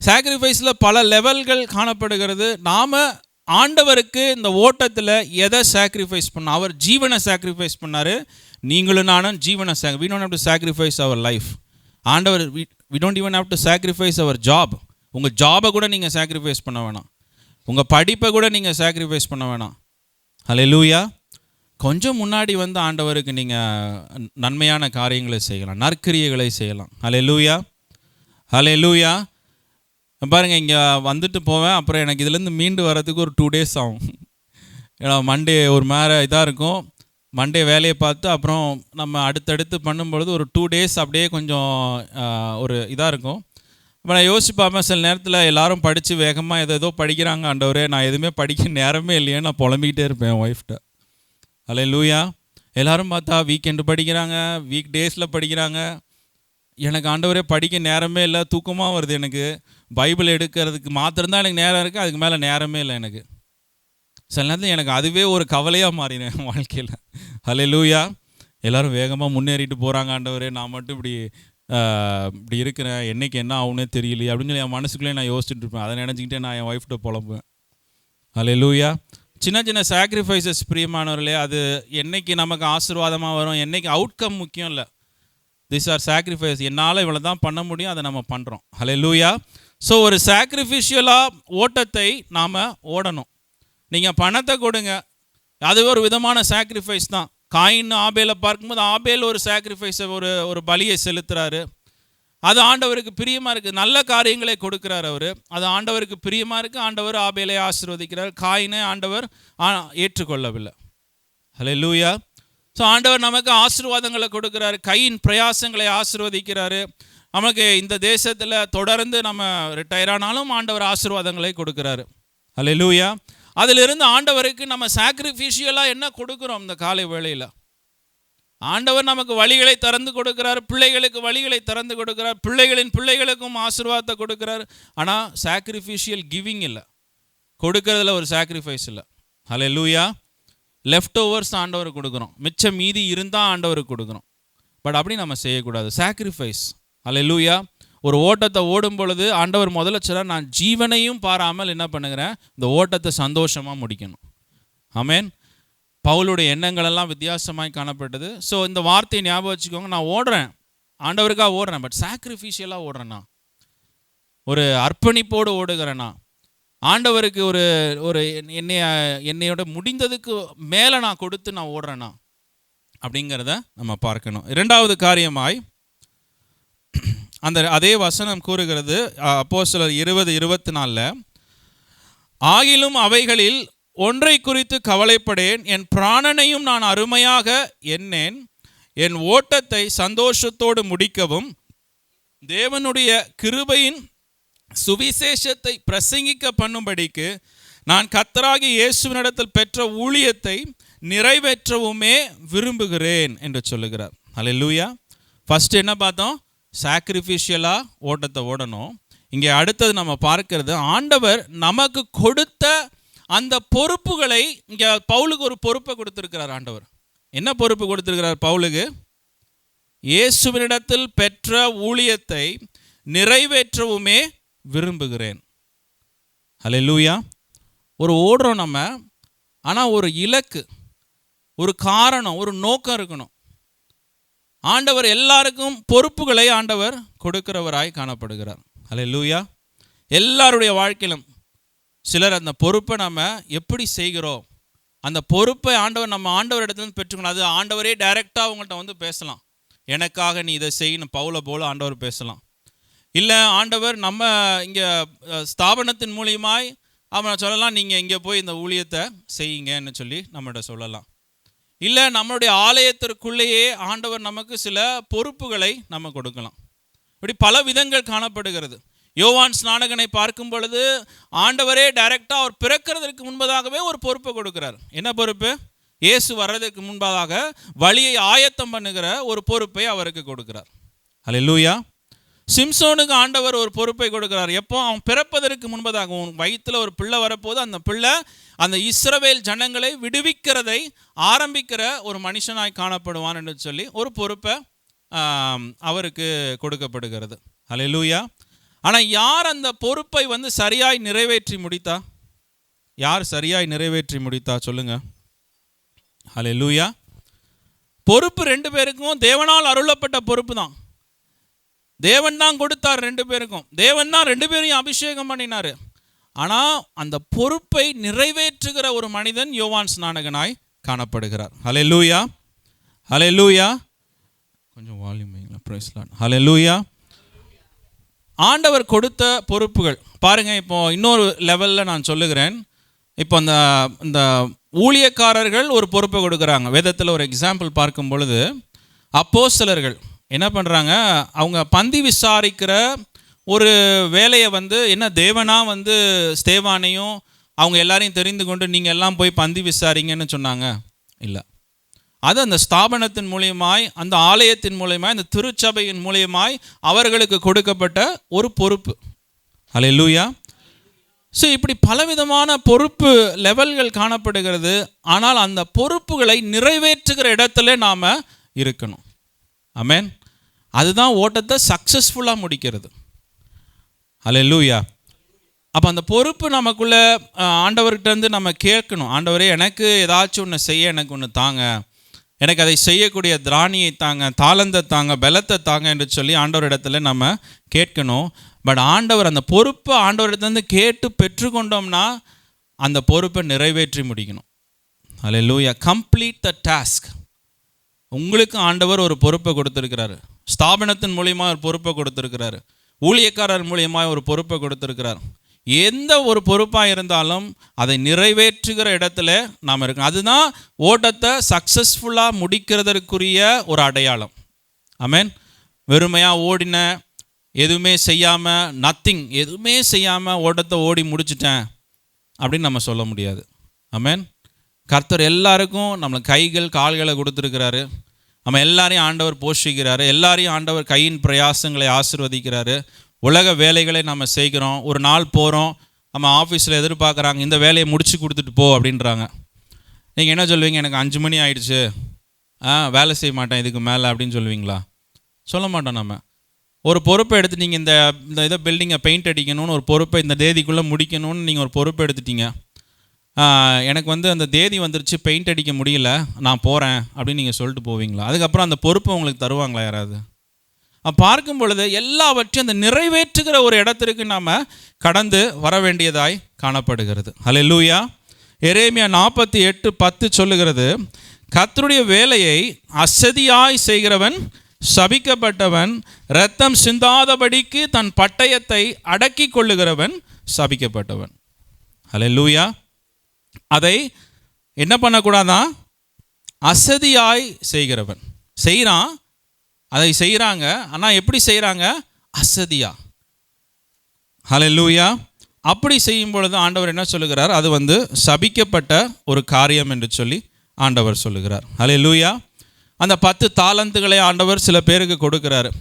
சாக்ரிஃபைஸில் பல லெவல்கள் காணப்படுகிறது. நாம் ஆண்டவருக்கு இந்த ஓட்டத்தில் எதை சாக்ரிஃபைஸ் பண்ணோம்? அவர் ஜீவனை சாக்ரிஃபைஸ் பண்ணார். நீங்களும் நானும் ஜீவனை we don't have to sacrifice our life. ஆண்டவர் we don't even have to sacrifice our job. உங்கள் ஜாபை கூட நீங்கள் சாக்ரிஃபைஸ் பண்ண வேணாம், உங்கள் படிப்பை கூட நீங்கள் சாக்ரிஃபைஸ் பண்ண வேணாம். ஹல்லேலூயா. கொஞ்சம் முன்னாடி வந்து ஆண்டவருக்கு நீங்கள் நன்மையான காரியங்களை செய்யலாம், நற்கிரியைகளை செய்யலாம். ஹல்லேலூயா, ஹல்லேலூயா. பாருங்கள், இங்கே வந்துட்டு போவேன், அப்புறம் எனக்கு இதுலேருந்து மீண்டு வர்றதுக்கு ஒரு 2 days ஆகும். ஏன்னா மண்டே ஒரு மாதிரி இதாக இருக்கும், மண்டே வேலையை பார்த்து அப்புறம் நம்ம அடுத்தடுத்து பண்ணும்பொழுது ஒரு 2 days அப்படியே கொஞ்சம் ஒரு இதாக இருக்கும். இப்போ நான் யோசிப்பாமல் சில நேரத்தில் எல்லாரும் படித்து வேகமாக ஏதோ படிக்கிறாங்க, ஆண்டவரே நான் எதுவுமே படிக்க நேரமே இல்லையே, நான் புலம்பிக்கிட்டே இருப்பேன் என் ஒய்ஃப்ட்ட. ஹல்லேலூயா. எல்லோரும் பார்த்தா வீக்கெண்டு படிக்கிறாங்க, வீக் டேஸில் படிக்கிறாங்க. எனக்கு ஆண்டவரே படிக்க நேரமே இல்லை, தூக்கமாக வருது, எனக்கு பைபிள் எடுக்கிறதுக்கு மாத்திரம்தான் எனக்கு நேரம் இருக்குது, அதுக்கு மேலே நேரமே இல்லை எனக்கு. சில நேரத்தில் எனக்கு அதுவே ஒரு கவலையாக மாறினேன் என் வாழ்க்கையில். ஹல்லேலூயா. எல்லோரும் வேகமாக முன்னேறிட்டு போகிறாங்க, ஆண்டவரே நான் மட்டும் இப்படி இருக்கிறேன், என்றைக்கு என்ன ஆகுனே தெரியலையே அப்படின்னு சொல்லி என் மனசுக்குள்ளே நான் யோசிச்சுட்டு இருப்பேன். அதை நினச்சிக்கிட்டே நான் என் ஒய்ஃப்கிட்ட புலம்புவேன். ஹல்லேலூயா. சின்ன சின்ன சாக்ரிஃபைசஸ் பிரியமானவர்களே, அது என்றைக்கு நமக்கு ஆசீர்வாதமாக வரும், என்றைக்கு அவுட்கம் முக்கியம் இல்லை. This are sacrifice. என்னால் இவ்வளோ தான் பண்ண முடியும், அதை நம்ம பண்ணுறோம். ஹல்லேலூயா. ஸோ ஒரு சாக்ரிஃபிஷியலாக ஓட்டத்தை நாம் ஓடணும். நீங்கள் பணத்தை கொடுங்க, அது ஒரு விதமான சாக்ரிஃபைஸ் தான். காயின் ஆபேலை பார்க்கும்போது ஆபேல் ஒரு சாக்ரிஃபைஸை ஒரு பலியை செலுத்துகிறாரு. அது ஆண்டவருக்கு பிரியமாக இருக்குது. நல்ல காரியங்களை கொடுக்குறார் அவர், அது ஆண்டவருக்கு பிரியமாக இருக்குது. ஆண்டவர் ஆபேலை ஆசீர்வதிக்கிறார், காயினை ஆண்டவர் ஏற்றுக்கொள்ளவில்லை. ஹல்லேலூயா. ஸோ ஆண்டவர் நமக்கு ஆசீர்வாதங்களை கொடுக்குறாரு, கையின் பிரயாசங்களை ஆசீர்வதிக்கிறாரு. நமக்கு இந்த தேசத்தில் தொடர்ந்து நம்ம ரிட்டையர் ஆனாலும் ஆண்டவர் ஆசீர்வாதங்களை கொடுக்குறாரு. ஹல்லேலூயா. அதிலிருந்து ஆண்டவருக்கு நம்ம சாக்ரிஃபிஷியலாக என்ன கொடுக்குறோம்? இந்த காலை வேளையில் ஆண்டவர் நமக்கு வழிகளை திறந்து கொடுக்குறார், பிள்ளைகளுக்கு வழிகளை திறந்து கொடுக்குறார், பிள்ளைகளின் பிள்ளைகளுக்கும் ஆசீர்வாதத்தை கொடுக்குறார். ஆனால் சாக்ரிஃபிஷியல் கிவிங் இல்லை, கொடுக்கறதுல ஒரு சாக்ரிஃபைஸ் இல்லை. ஹல்லேலூயா. லெஃப்ட் ஓவர்ஸ் ஆண்டவருக்கு கொடுக்குறோம், மிச்சம் மீதி இருந்தால் ஆண்டவருக்கு கொடுக்குறோம். பட் அப்படி நம்ம செய்யக்கூடாது. சாக்ரிஃபைஸ். ஹல்லேலூயா. ஒரு ஓட்டத்தை ஓடும் பொழுது ஆண்டவர் முதல்ல சொல்ல, நான் ஜீவனையும் பாராமல் என்ன பண்ணுகிறேன், இந்த ஓட்டத்தை சந்தோஷமாக முடிக்கணும். ஆமென். பவுலுடைய எண்ணங்களெல்லாம் வித்தியாசமாய் காணப்பட்டது. ஸோ இந்த வார்த்தையை ஞாபகம் வச்சுக்கோங்க. நான் ஓடுறேன், ஆண்டவருக்காக ஓடுறேன், பட் சாக்ரிஃபிஷியலாக ஓடுறேன்னா, ஒரு அர்ப்பணிப்போடு ஓடுகிறேன்னா, ஆண்டவருக்கு ஒரு என்னையோட முடிந்ததுக்கு மேலே நான் கொடுத்து நான் ஓடுறேன்னா அப்படிங்கிறத நம்ம பார்க்கணும். 2வது காரியமாய் அதே வசனம் கூறுகிறது, அப்போஸ்தலர் 20:24, ஆகிலும் அவைகளில் ஒன்றை குறித்து கவலைப்படேன், என் பிராணனையும் நான் அருமையாக எண்ணேன், என் ஓட்டத்தை சந்தோஷத்தோடு முடிக்கவும் தேவனுடைய கிருபையின் சுவிசேஷத்தை பிரசங்கிக்க பண்ணும்படிக்கு நான் கர்த்தராகிய இயேசுவினிடத்தில் பெற்ற ஊழியத்தை நிறைவேற்றவுமே விரும்புகிறேன் என்று சொல்லுகிறார். ஹல்லேலூயா. ஃபர்ஸ்ட் என்ன பார்த்தோம்? சாக்ரிஃபிஷியலாக ஓட்டத்தை ஓடணும். இங்கே அடுத்தது நம்ம பார்க்கிறது, ஆண்டவர் நமக்கு கொடுத்த அந்த பொறுப்புகளை. இங்கே பவுலுக்கு ஒரு பொறுப்பை கொடுத்திருக்கிறார் ஆண்டவர். என்ன பொறுப்பு கொடுத்திருக்கிறார் பவுலுக்கு? இயேசுவினிடத்தில் பெற்ற ஊழியத்தை நிறைவேற்றவுமே விரும்புகிறேன். ஹல்லேலூயா. ஒரு ஓடுறோம் நம்ம, ஆனால் ஒரு இலக்கு, ஒரு காரணம், ஒரு நோக்கம் இருக்கணும். ஆண்டவர் எல்லாருக்கும் பொறுப்புகளை ஆண்டவர் கொடுக்கிறவராய் காணப்படுகிறார். ஹல்லேலூயா. எல்லாருடைய வாழ்க்கையிலும் சிலர் அந்த பொறுப்பை நம்ம எப்படி செய்கிறோம், அந்த பொறுப்பை நம்ம ஆண்டவர் இடத்துல பெற்றுக்கணும். அது ஆண்டவரே டைரெக்டாக அவங்கள்ட்ட வந்து பேசலாம், எனக்காக நீ இதை செய்யணும், பவுலை போல ஆண்டவர் பேசலாம். இல்லை ஆண்டவர் நம்ம இங்கே ஸ்தாபனத்தின் மூலியமாய் அவன் சொல்லலாம், நீங்கள் இங்கே போய் இந்த ஊழியத்தை செய்யுங்கன்னு சொல்லி நம்மகிட்ட சொல்லலாம். இல்லை, நம்மளுடைய ஆலயத்திற்குள்ளேயே ஆண்டவர் நமக்கு சில பொறுப்புகளை நம்ம கொடுக்கலாம். இப்படி பல விதங்கள் காணப்படுகிறது. யோவான் ஸ்நானகனை பார்க்கும் பொழுது ஆண்டவரே டைரெக்டாக அவர் பிறக்கிறதுக்கு முன்பதாகவே ஒரு பொறுப்பை கொடுக்கிறார். என்ன பொறுப்பு? இயேசு வர்றதுக்கு முன்பதாக வழியை ஆயத்தம் பண்ணுகிற ஒரு பொறுப்பை அவருக்கு கொடுக்கிறார். அல்லேலூயா. சிம்சோனுக்கு ஆண்டவர் ஒரு பொறுப்பை கொடுக்கிறார். எப்போ? அவன் பிறப்பதற்கு முன்பதாக, உன் வயிற்றில் ஒரு பிள்ளை வரப்போது, அந்த பிள்ளை அந்த இஸ்ரவேல் ஜனங்களை விடுவிக்கிறதை ஆரம்பிக்கிற ஒரு மனுஷனாய் காணப்படுவான் என்று சொல்லி ஒரு பொறுப்பை அவருக்கு கொடுக்கப்படுகிறது. அல்லேலூயா. ஆனால் யார் அந்த பொறுப்பை சரியாய் நிறைவேற்றி முடித்தா? யார் சரியாய் நிறைவேற்றி முடித்தா சொல்லுங்க. அல்லேலூயா. பொறுப்பு 2 பேருக்கும் தேவனால் அருளப்பட்ட பொறுப்பு தான். தேவன் தான் கொடுத்தார் 2 பேருக்கும். தேவன் தான் 2 பேரையும் அபிஷேகம் பண்ணினார். ஆனால் அந்த பொறுப்பை நிறைவேற்றுகிற ஒரு மனிதன் யோவான் ஸ்நானகனாய் காணப்படுகிறார். அல்லேலூயா. அல்லேலூயா. கொஞ்சம் வால்யூம் வைங்களா. Praise Lord. அல்லேலூயா. ஆண்டவர் கொடுத்த பொறுப்புகள் பாருங்க. இப்போ இன்னொரு லெவலில் நான் சொல்லுகிறேன். இப்போ இந்த ஊழியக்காரர்கள் ஒரு பொறுப்பை கொடுக்குறாங்க. வேதத்தில் ஒரு எக்ஸாம்பிள் பார்க்கும் பொழுது அப்போஸ்தலர்கள் என்ன பண்ணுறாங்க, அவங்க பந்தி விசாரிக்கிற ஒரு வேலையை என்ன தேவனா ஸ்தேவானையும் அவங்க எல்லாரையும் தெரிந்து கொண்டு நீங்கள் எல்லாம் போய் பந்தி விசாரிங்கன்னு சொன்னாங்க? இல்லை. அது அந்த ஸ்தாபனத்தின் மூலியமாய், அந்த ஆலயத்தின் மூலியமாய், அந்த திருச்சபையின் மூலியமாய் அவர்களுக்கு கொடுக்கப்பட்ட ஒரு பொறுப்பு. அல்லேலூயா. ஸோ இப்படி பலவிதமான பொறுப்பு லெவல்கள் காணப்படுகிறது. ஆனால் அந்த பொறுப்புகளை நிறைவேற்றுகிற இடத்துல நாம் இருக்கணும். ஆமென். அதுதான் ஓட்டத்தை சக்ஸஸ்ஃபுல்லாக முடிக்கிறது. அல்லேலூயா. அப்போ அந்த பொறுப்பு நமக்குள்ளே ஆண்டவர்கிட்டருந்து நம்ம கேட்கணும். ஆண்டவரே, எனக்கு ஏதாச்சும் ஒன்று செய்ய எனக்கு ஒன்று தாங்க, எனக்கு அதை செய்யக்கூடிய திராணியை தாங்க, தாளந்தை தாங்க, பலத்தை தாங்க என்று சொல்லி ஆண்டவரிடத்துல நம்ம கேட்கணும். பட் ஆண்டவர் அந்த பொறுப்பை ஆண்டவரிடத்துலேருந்து கேட்டு பெற்றுக்கொண்டோம்னா அந்த பொறுப்பை நிறைவேற்றி முடிக்கணும். அல்லேலூயா. Complete the task. உங்களுக்கு ஆண்டவர் ஒரு பொறுப்பை கொடுத்துருக்கிறாரு. ஸ்தாபனத்தின் மூலியமாக ஒரு பொறுப்பை கொடுத்துருக்கிறாரு. ஊழியக்காரர் மூலியமாக ஒரு பொறுப்பை கொடுத்துருக்கிறார். எந்த ஒரு பொறுப்பாக இருந்தாலும் அதை நிறைவேற்றுகிற இடத்துல நாம் இருக்கணும். அதுதான் ஓட்டத்தை சக்ஸஸ்ஃபுல்லாக முடிக்கிறதற்குரிய ஒரு அடையாளம். ஆமென். வெறுமையாக ஓடின, எதுவுமே செய்யாமல், நத்திங், எதுவுமே செய்யாமல் ஓட்டத்தை ஓடி முடிச்சிட்டேன் அப்படின்னு நம்ம சொல்ல முடியாது. ஆமென். கர்த்தர் எல்லாருக்கும் நம்மளை கைகள் கால்களை கொடுத்துருக்கிறாரு. நம்ம எல்லாரையும் ஆண்டவர் போஷிக்கிறாரு. எல்லாரையும் ஆண்டவர் கையின் பிரயாசங்களை ஆசீர்வதிக்கிறாரு. உலக வேலைகளை நம்ம செய்கிறோம். ஒரு நாள் போகிறோம், நம்ம ஆஃபீஸில் எதிர்பார்க்குறாங்க, இந்த வேலையை முடிச்சு கொடுத்துட்டு போ அப்படின்றாங்க. நீங்கள் என்ன சொல்வீங்க? எனக்கு 5 மணி ஆயிடுச்சு, வேலை செய்ய மாட்டேன் இதுக்கு மேலே அப்படின்னு சொல்லுவீங்களா? சொல்ல மாட்டோம். நம்ம ஒரு பொறுப்பை எடுத்து, நீங்கள் இந்த இதை பில்டிங்கை பெயிண்ட் அடிக்கணும்னு ஒரு பொறுப்பை இந்த தேதிக்குள்ளே முடிக்கணும்னு நீங்கள் ஒரு பொறுப்பை எடுத்துட்டீங்க. எனக்கு அந்த தேதி வந்துருச்சு, பெயிண்ட் அடிக்க முடியல, நான் போகிறேன் அப்படின்னு நீங்கள் சொல்லிட்டு போவீங்களா? அதுக்கப்புறம் அந்த பொறுப்பை உங்களுக்கு தருவாங்களா யாராவது? பார்க்கும் பொழுது எல்லாவற்றையும் அந்த நிறைவேற்றுகிற ஒரு இடத்திற்கு நாம் கடந்து வர வேண்டியதாய் காணப்படுகிறது. அல்லேலூயா. எரேமியா 48:10 சொல்லுகிறது, கர்த்தருடைய வேலையை அசதியாய் செய்கிறவன் சபிக்கப்பட்டவன், இரத்தம் சிந்தாதபடிக்கு தன் பட்டயத்தை அடக்கி கொள்ளுகிறவன் சபிக்கப்பட்டவன். அல்லேலூயா. அதை என்ன பண்ணக்கூடாதான்? அசதியாய் செய்கிறவன். செய்கிறான், அதை செய்கிறாங்க. ஆனால் எப்படி செய்கிறாங்க? அசதியா. அல்லேலூயா. அப்படி செய்யும் பொழுது ஆண்டவர் என்ன சொல்லுகிறார்? அது சபிக்கப்பட்ட ஒரு காரியம் என்று சொல்லி ஆண்டவர் சொல்லுகிறார். அல்லேலூயா. அந்த 10 தாலந்துகளை ஆண்டவர் சில பேருக்கு கொடுக்குறாரு.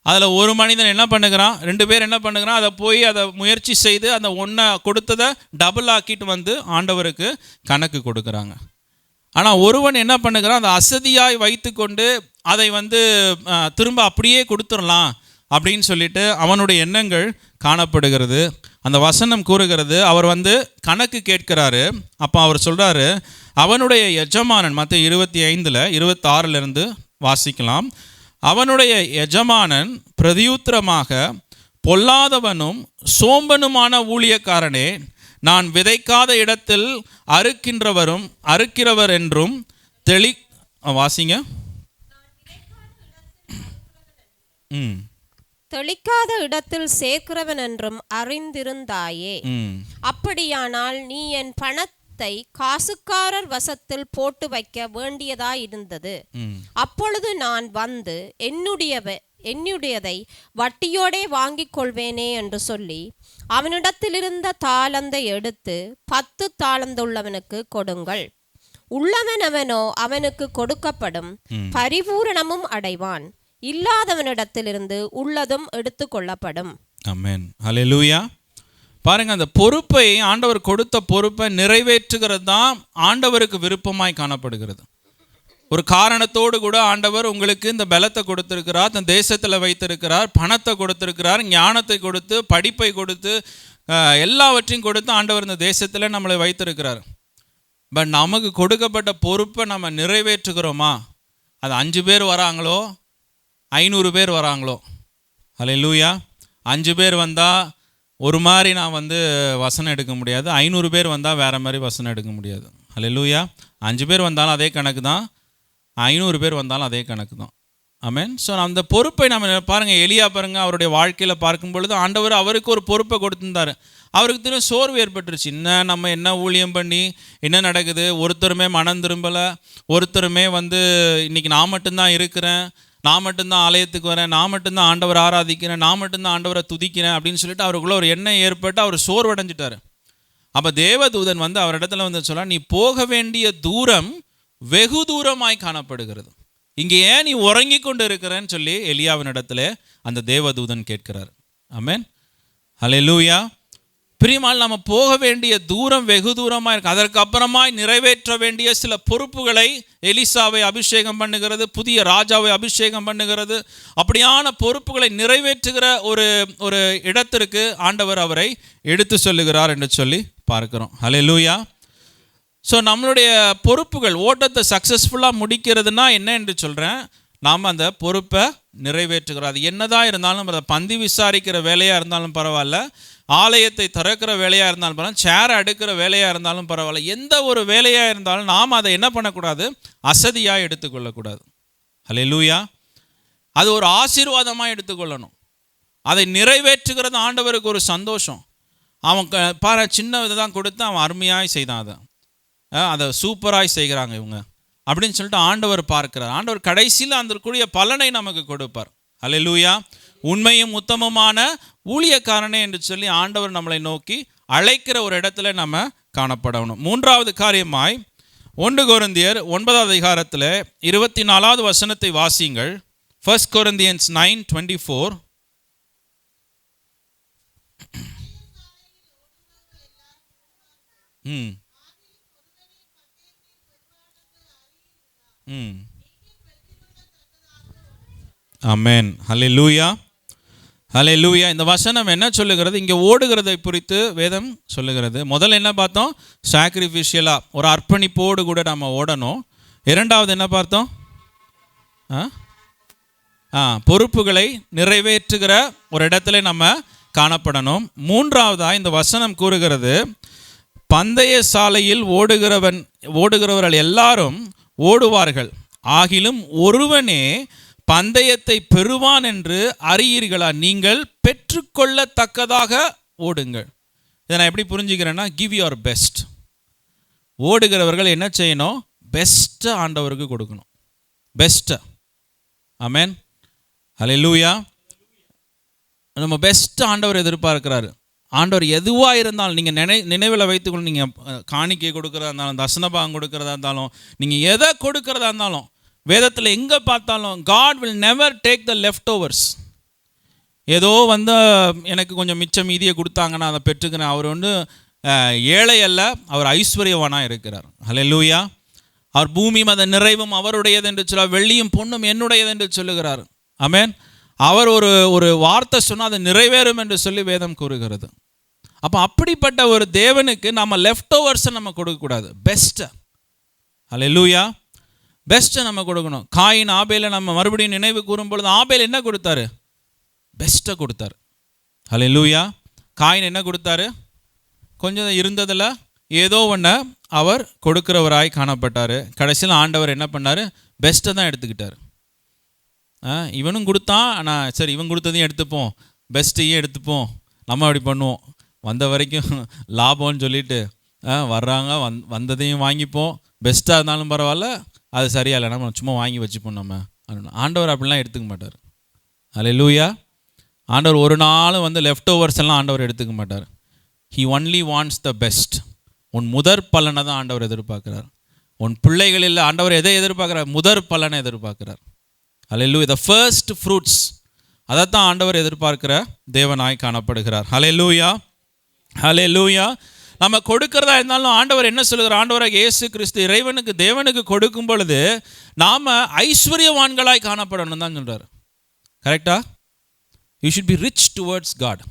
அதில் ஒரு மனிதன் என்ன பண்ணுகிறான், 2 பேர் என்ன பண்ணுகிறான், அதை போய் அதை முயற்சி செய்து அந்த ஒன்றை கொடுத்ததை டபுள் ஆக்கிட்டு ஆண்டவருக்கு கணக்கு கொடுக்குறாங்க. ஆனால் ஒருவன் என்ன பண்ணுகிறான், அதை அசதியாய் வைத்து கொண்டு அதை திரும்ப அப்படியே கொடுத்துடலாம் அப்படின்னு சொல்லிட்டு அவனுடைய எண்ணங்கள் காணப்படுகிறது. அந்த வசனம் கூறுகிறது, அவர் கணக்கு கேட்கிறாரு. அப்போ அவர் சொல்கிறாரு, அவனுடைய எஜமானன், மத்தேயு 25:26 வாசிக்கலாம். அவனுடைய எஜமானன் பிரதியுத்தரமாக, பொல்லாதவனும் சோம்பனுமான ஊழியக்காரனே, நான் விதைக்காத இடத்தில் அறுக்கிறவர் என்றும் வாசிங்க. தெளிக்காத இடத்தில் சேர்க்கிறவன் என்றும் அறிந்திருந்தாயே. அப்படியானால் நீ என் பணத்தை காசுக்காரர் வசத்தில் போட்டு வைக்க வேண்டியதாயிருந்தது. அப்பொழுது நான் வந்து என்னுடையதை வட்டியோடே வாங்கிக் கொள்வேனே என்று சொல்லி அவனிடத்திலிருந்த தாளந்தை எடுத்து 10 தாளந்துள்ளவனுக்கு கொடுங்கள். உள்ளவனவனோ அவனுக்கு கொடுக்கப்படும், பரிபூரணமும் அடைவான். இல்லாதவனிடத்திலிருந்து உள்ளதும் எடுத்து கொள்ளப்படும். ஆமென். ஹல்லேலூயா. பாருங்க, அந்த பொறுப்பை, ஆண்டவர் கொடுத்த பொறுப்பை நிறைவேற்றுகிறது தான் ஆண்டவருக்கு விருப்பமாய் காணப்படுகிறது. ஒரு காரணத்தோடு கூட ஆண்டவர் உங்களுக்கு இந்த பலத்தை கொடுத்திருக்கிறார், இந்த தேசத்தில் வைத்திருக்கிறார், பணத்தை கொடுத்திருக்கிறார், ஞானத்தை கொடுத்து, படிப்பை கொடுத்து, எல்லாவற்றையும் கொடுத்து ஆண்டவர் இந்த தேசத்தில் நம்மளை வைத்திருக்கிறார். பட் நமக்கு கொடுக்கப்பட்ட பொறுப்பை நம்ம நிறைவேற்றுகிறோமா? அது 5 பேர் வராங்களோ 500 பேர் வராங்களோ, ஹல்லேலூயா, 5 பேர் வந்தால் ஒரு மாதிரி நான் வசனம் எடுக்க முடியாது, 500 பேர் வந்தால் வேறு மாதிரி வசனம் எடுக்க முடியாது. ஹல்லேலூயா. 5 பேர் வந்தாலும் அதே கணக்கு தான், 500 பேர் வந்தாலும் அதே கணக்கு தான். ஆமென். ஸோ அந்த பொறுப்பை நம்ம பாருங்கள், எலியா பாருங்கள், அவருடைய வாழ்க்கையில் பார்க்கும் பொழுது ஆண்டவர் அவருக்கு ஒரு பொறுப்பை கொடுத்துருந்தார். அவருக்கு திரும்ப சோர்வு ஏற்பட்டுருச்சு. நம்ம என்ன ஊழியம் பண்ணி என்ன நடக்குது, ஒருத்தருமே மனம் திரும்பலை, ஒருத்தருமே இன்றைக்கி நான் மட்டும்தான் இருக்கிறேன், நான் மட்டும்தான் ஆலயத்துக்கு வரேன், நான் மட்டும்தான் ஆண்டவர் ஆராதிக்கிறேன், நான் மட்டும்தான் ஆண்டவரை துதிக்கிறேன் அப்படின்னு சொல்லிட்டு அவருக்குள்ள ஒரு எண்ணம் ஏற்பட்டு அவர் சோர்வடைஞ்சிட்டார். அப்போ தேவதூதன் அவரிடத்துல சொல்ல, நீ போக வேண்டிய தூரம் வெகு தூரமாய் காணப்படுகிறது, இங்கே ஏன் நீ உறங்கி கொண்டு இருக்கிறேன்னு சொல்லி எலியாவின் இடத்துல அந்த தேவதூதன் கேட்கிறார். ஆமென். ஹல்லேலூயா. பிரியமால், நம்ம போக வேண்டிய தூரம் வெகு தூரமாக இருக்குது. அதற்கப்புறமாய் நிறைவேற்ற வேண்டிய சில பொறுப்புகளை எலிசாவை அபிஷேகம் பண்ணுகிறது, புதிய ராஜாவை அபிஷேகம் பண்ணுகிறது. அப்படியான பொறுப்புகளை நிறைவேற்றுகிற ஒரு இடத்திற்கு ஆண்டவர் அவரை எடுத்து சொல்லுகிறார் என்று சொல்லி பார்க்கிறோம். ஹல்லேலூயா. ஸோ நம்மளுடைய பொறுப்புகள், ஓட்டத்தை சக்ஸஸ்ஃபுல்லாக முடிக்கிறதுனா என்ன என்று சொல்கிறேன், நாம் அந்த பொறுப்பை நிறைவேற்றுகிறோம். அது என்னதான் இருந்தாலும், அதை பந்தி விசாரிக்கிற வேலையாக இருந்தாலும் பரவாயில்ல, ஆலயத்தை திறக்கிற வேலையாக இருந்தாலும் பரவாயில்ல, சேரை அடுக்கிற வேலையாக இருந்தாலும் பரவாயில்ல, எந்த ஒரு வேலையாக இருந்தாலும் நாம் அதை என்ன பண்ணக்கூடாது, அசதியாக எடுத்துக்கொள்ளக்கூடாது. ஹல்லேலூயா. அது ஒரு ஆசீர்வாதமாக எடுத்துக்கொள்ளணும். அதை நிறைவேற்றுகிறது ஆண்டவருக்கு ஒரு சந்தோஷம். அவன் பாரு, சின்ன இதை தான் கொடுத்து அவன் அருமையாய் செய்தான், அதை சூப்பராய் செய்கிறாங்க இவங்க அப்படின்னு சொல்லிட்டு ஆண்டவர் பார்க்கிறார். ஆண்டவர் கடைசியில் அதற்குரிய பலனை நமக்கு கொடுப்பார். ஹல்லேலூயா. உண்மையும் உத்தமமான ஊழியக்காரனே என்று சொல்லி ஆண்டவர் நம்மளை நோக்கி அழைக்கிற ஒரு இடத்துல நம்ம காணப்படணும். 3வது காரியமாய் 1 கொரிந்தியர் 9வது அதிகாரத்தில் 24வது வசனத்தை வாசியுங்கள். 1 Corinthians 9:24. ஆமென். ஹல்லேலூயா. ஹல்லேலூயா. இந்த வசனம் என்ன சொல்லுகிறது, இங்கே ஓடுகிறதை குறித்து வேதம் சொல்லுகிறது. முதல்ல என்ன பார்த்தோம், சாக்ரிஃபிஷியலாக ஒரு அர்ப்பணிப்போடு கூட நம்ம ஓடணும். 2வது என்ன பார்த்தோம், பொறுப்புகளை நிறைவேற்றுகிற ஒரு இடத்துல நம்ம காணப்படணும். 3வதாக இந்த வசனம் கூறுகிறது, பந்தய சாலையில் ஓடுகிறவர்கள் எல்லாரும் ஓடுவார்கள், ஆகிலும் ஒருவனே பந்தயத்தை பெறுவான் என்று அறியீர்களா, நீங்கள் பெற்றுக்கொள்ளத்தக்கதாக ஓடுங்கள். இதை நான் எப்படி புரிஞ்சுக்கிறேன்னா, கிவ் யுவர் பெஸ்ட். ஓடுகிறவர்கள் என்ன செய்யணும், பெஸ்ட்டை ஆண்டவருக்கு கொடுக்கணும், பெஸ்ட்டை. ஆமென். ஹல்லேலூயா. நம்ம பெஸ்ட் ஆண்டவர் எதிர்பார்க்கிறாரு. ஆண்டவர் எதுவாக இருந்தாலும் நீங்கள் நினைவில் வைத்துக்கொண்டு, நீங்கள் காணிக்கை கொடுக்குறதா இருந்தாலும், தசனபாகம் கொடுக்குறதா இருந்தாலும், நீங்கள் எதை கொடுக்குறதா இருந்தாலும், வேதத்தில் எங்கே பார்த்தாலும் God will never take the leftovers. ஏதோ எனக்கு கொஞ்சம் மிச்சம் மீதியை கொடுத்தாங்கன்னா அதை பெற்றுக்கிறேன். அவர் ஏழை அல்ல, அவர் ஐஸ்வர்யவானாக இருக்கிறார். ஹல்லேலூயா. அவர் பூமியும் அதன் நிறைவும் அவருடையது என்று சொல்ல, வெள்ளியும் பொன்னும் என்னுடையது என்று சொல்லுகிறார். ஆமென். அவர் ஒரு வார்த்தை சொன்னால் அது நிறைவேறும் என்று சொல்லி வேதம் கூறுகிறது. அப்போ அப்படிப்பட்ட ஒரு தேவனுக்கு நம்ம லெஃப்ட் ஓவர்ஸை நம்ம கொடுக்கக்கூடாது, பெஸ்ட்டை. ஹல்லேலூயா. பெஸ்ட்டை நம்ம கொடுக்கணும். காயின் ஆபேலை நம்ம மறுபடியும் நினைவு கூறும் பொழுது ஆபேல் என்ன கொடுத்தாரு, பெஸ்ட்டை கொடுத்தாரு. ஹல்லேலூயா. காயின் என்ன கொடுத்தாரு, கொஞ்சம் இருந்ததில் ஏதோ ஒன்று அவர் கொடுக்கிறவராய் காணப்பட்டார். கடைசியில் ஆண்டவர் என்ன பண்ணார், பெஸ்ட்டை தான் எடுத்துக்கிட்டார். இவனும் கொடுத்தான், ஆனால் சரி இவன் கொடுத்ததையும் எடுத்துப்போம், பெஸ்ட்டையும் எடுத்துப்போம், நம்ம அப்படி பண்ணுவோம். வந்த வரைக்கும் லாபம்னு சொல்லிட்டு வர்றாங்க, வந்ததையும் வாங்கிப்போம், பெஸ்ட்டாக இருந்தாலும் பரவாயில்ல, அது சரியா இல்லை நம்ம சும்மா வாங்கி வச்சுப்போம். நம்ம ஆண்டவர் அப்படிலாம் எடுத்துக்க மாட்டார். அல்லேலூயா. ஆண்டவர் ஒரு நாளும் வந்து லெஃப்ட் ஓவர்ஸ் எல்லாம் ஆண்டவர் எடுத்துக்க மாட்டார். He only wants the best. உன் முதற் பலனை தான் ஆண்டவர் எதிர்பார்க்குறார். உன் பிள்ளைகளில் ஆண்டவர் எதை எதிர்பார்க்குறார்? முதற் பலனை எதிர்பார்க்குறார். அல்லேலூயா. த ஃபர்ஸ்ட் ஃப்ரூட்ஸ், அதைத்தான் ஆண்டவர் எதிர்பார்க்கிற தேவனாய் காணப்படுகிறார். அல்லேலூயா, அல்லேலூயா. நம்ம கொடுக்கிறதா இருந்தாலும் ஆண்டவர் என்ன சொல்லுகிறார்? ஆண்டவராக இயேசு கிறிஸ்து இறைவனுக்கு தேவனுக்கு கொடுக்கும் பொழுது நாம் ஐஸ்வர்யவான்களாய் காணப்படணும் தான் சொல்கிறார். கரெக்டா? You should be rich towards God.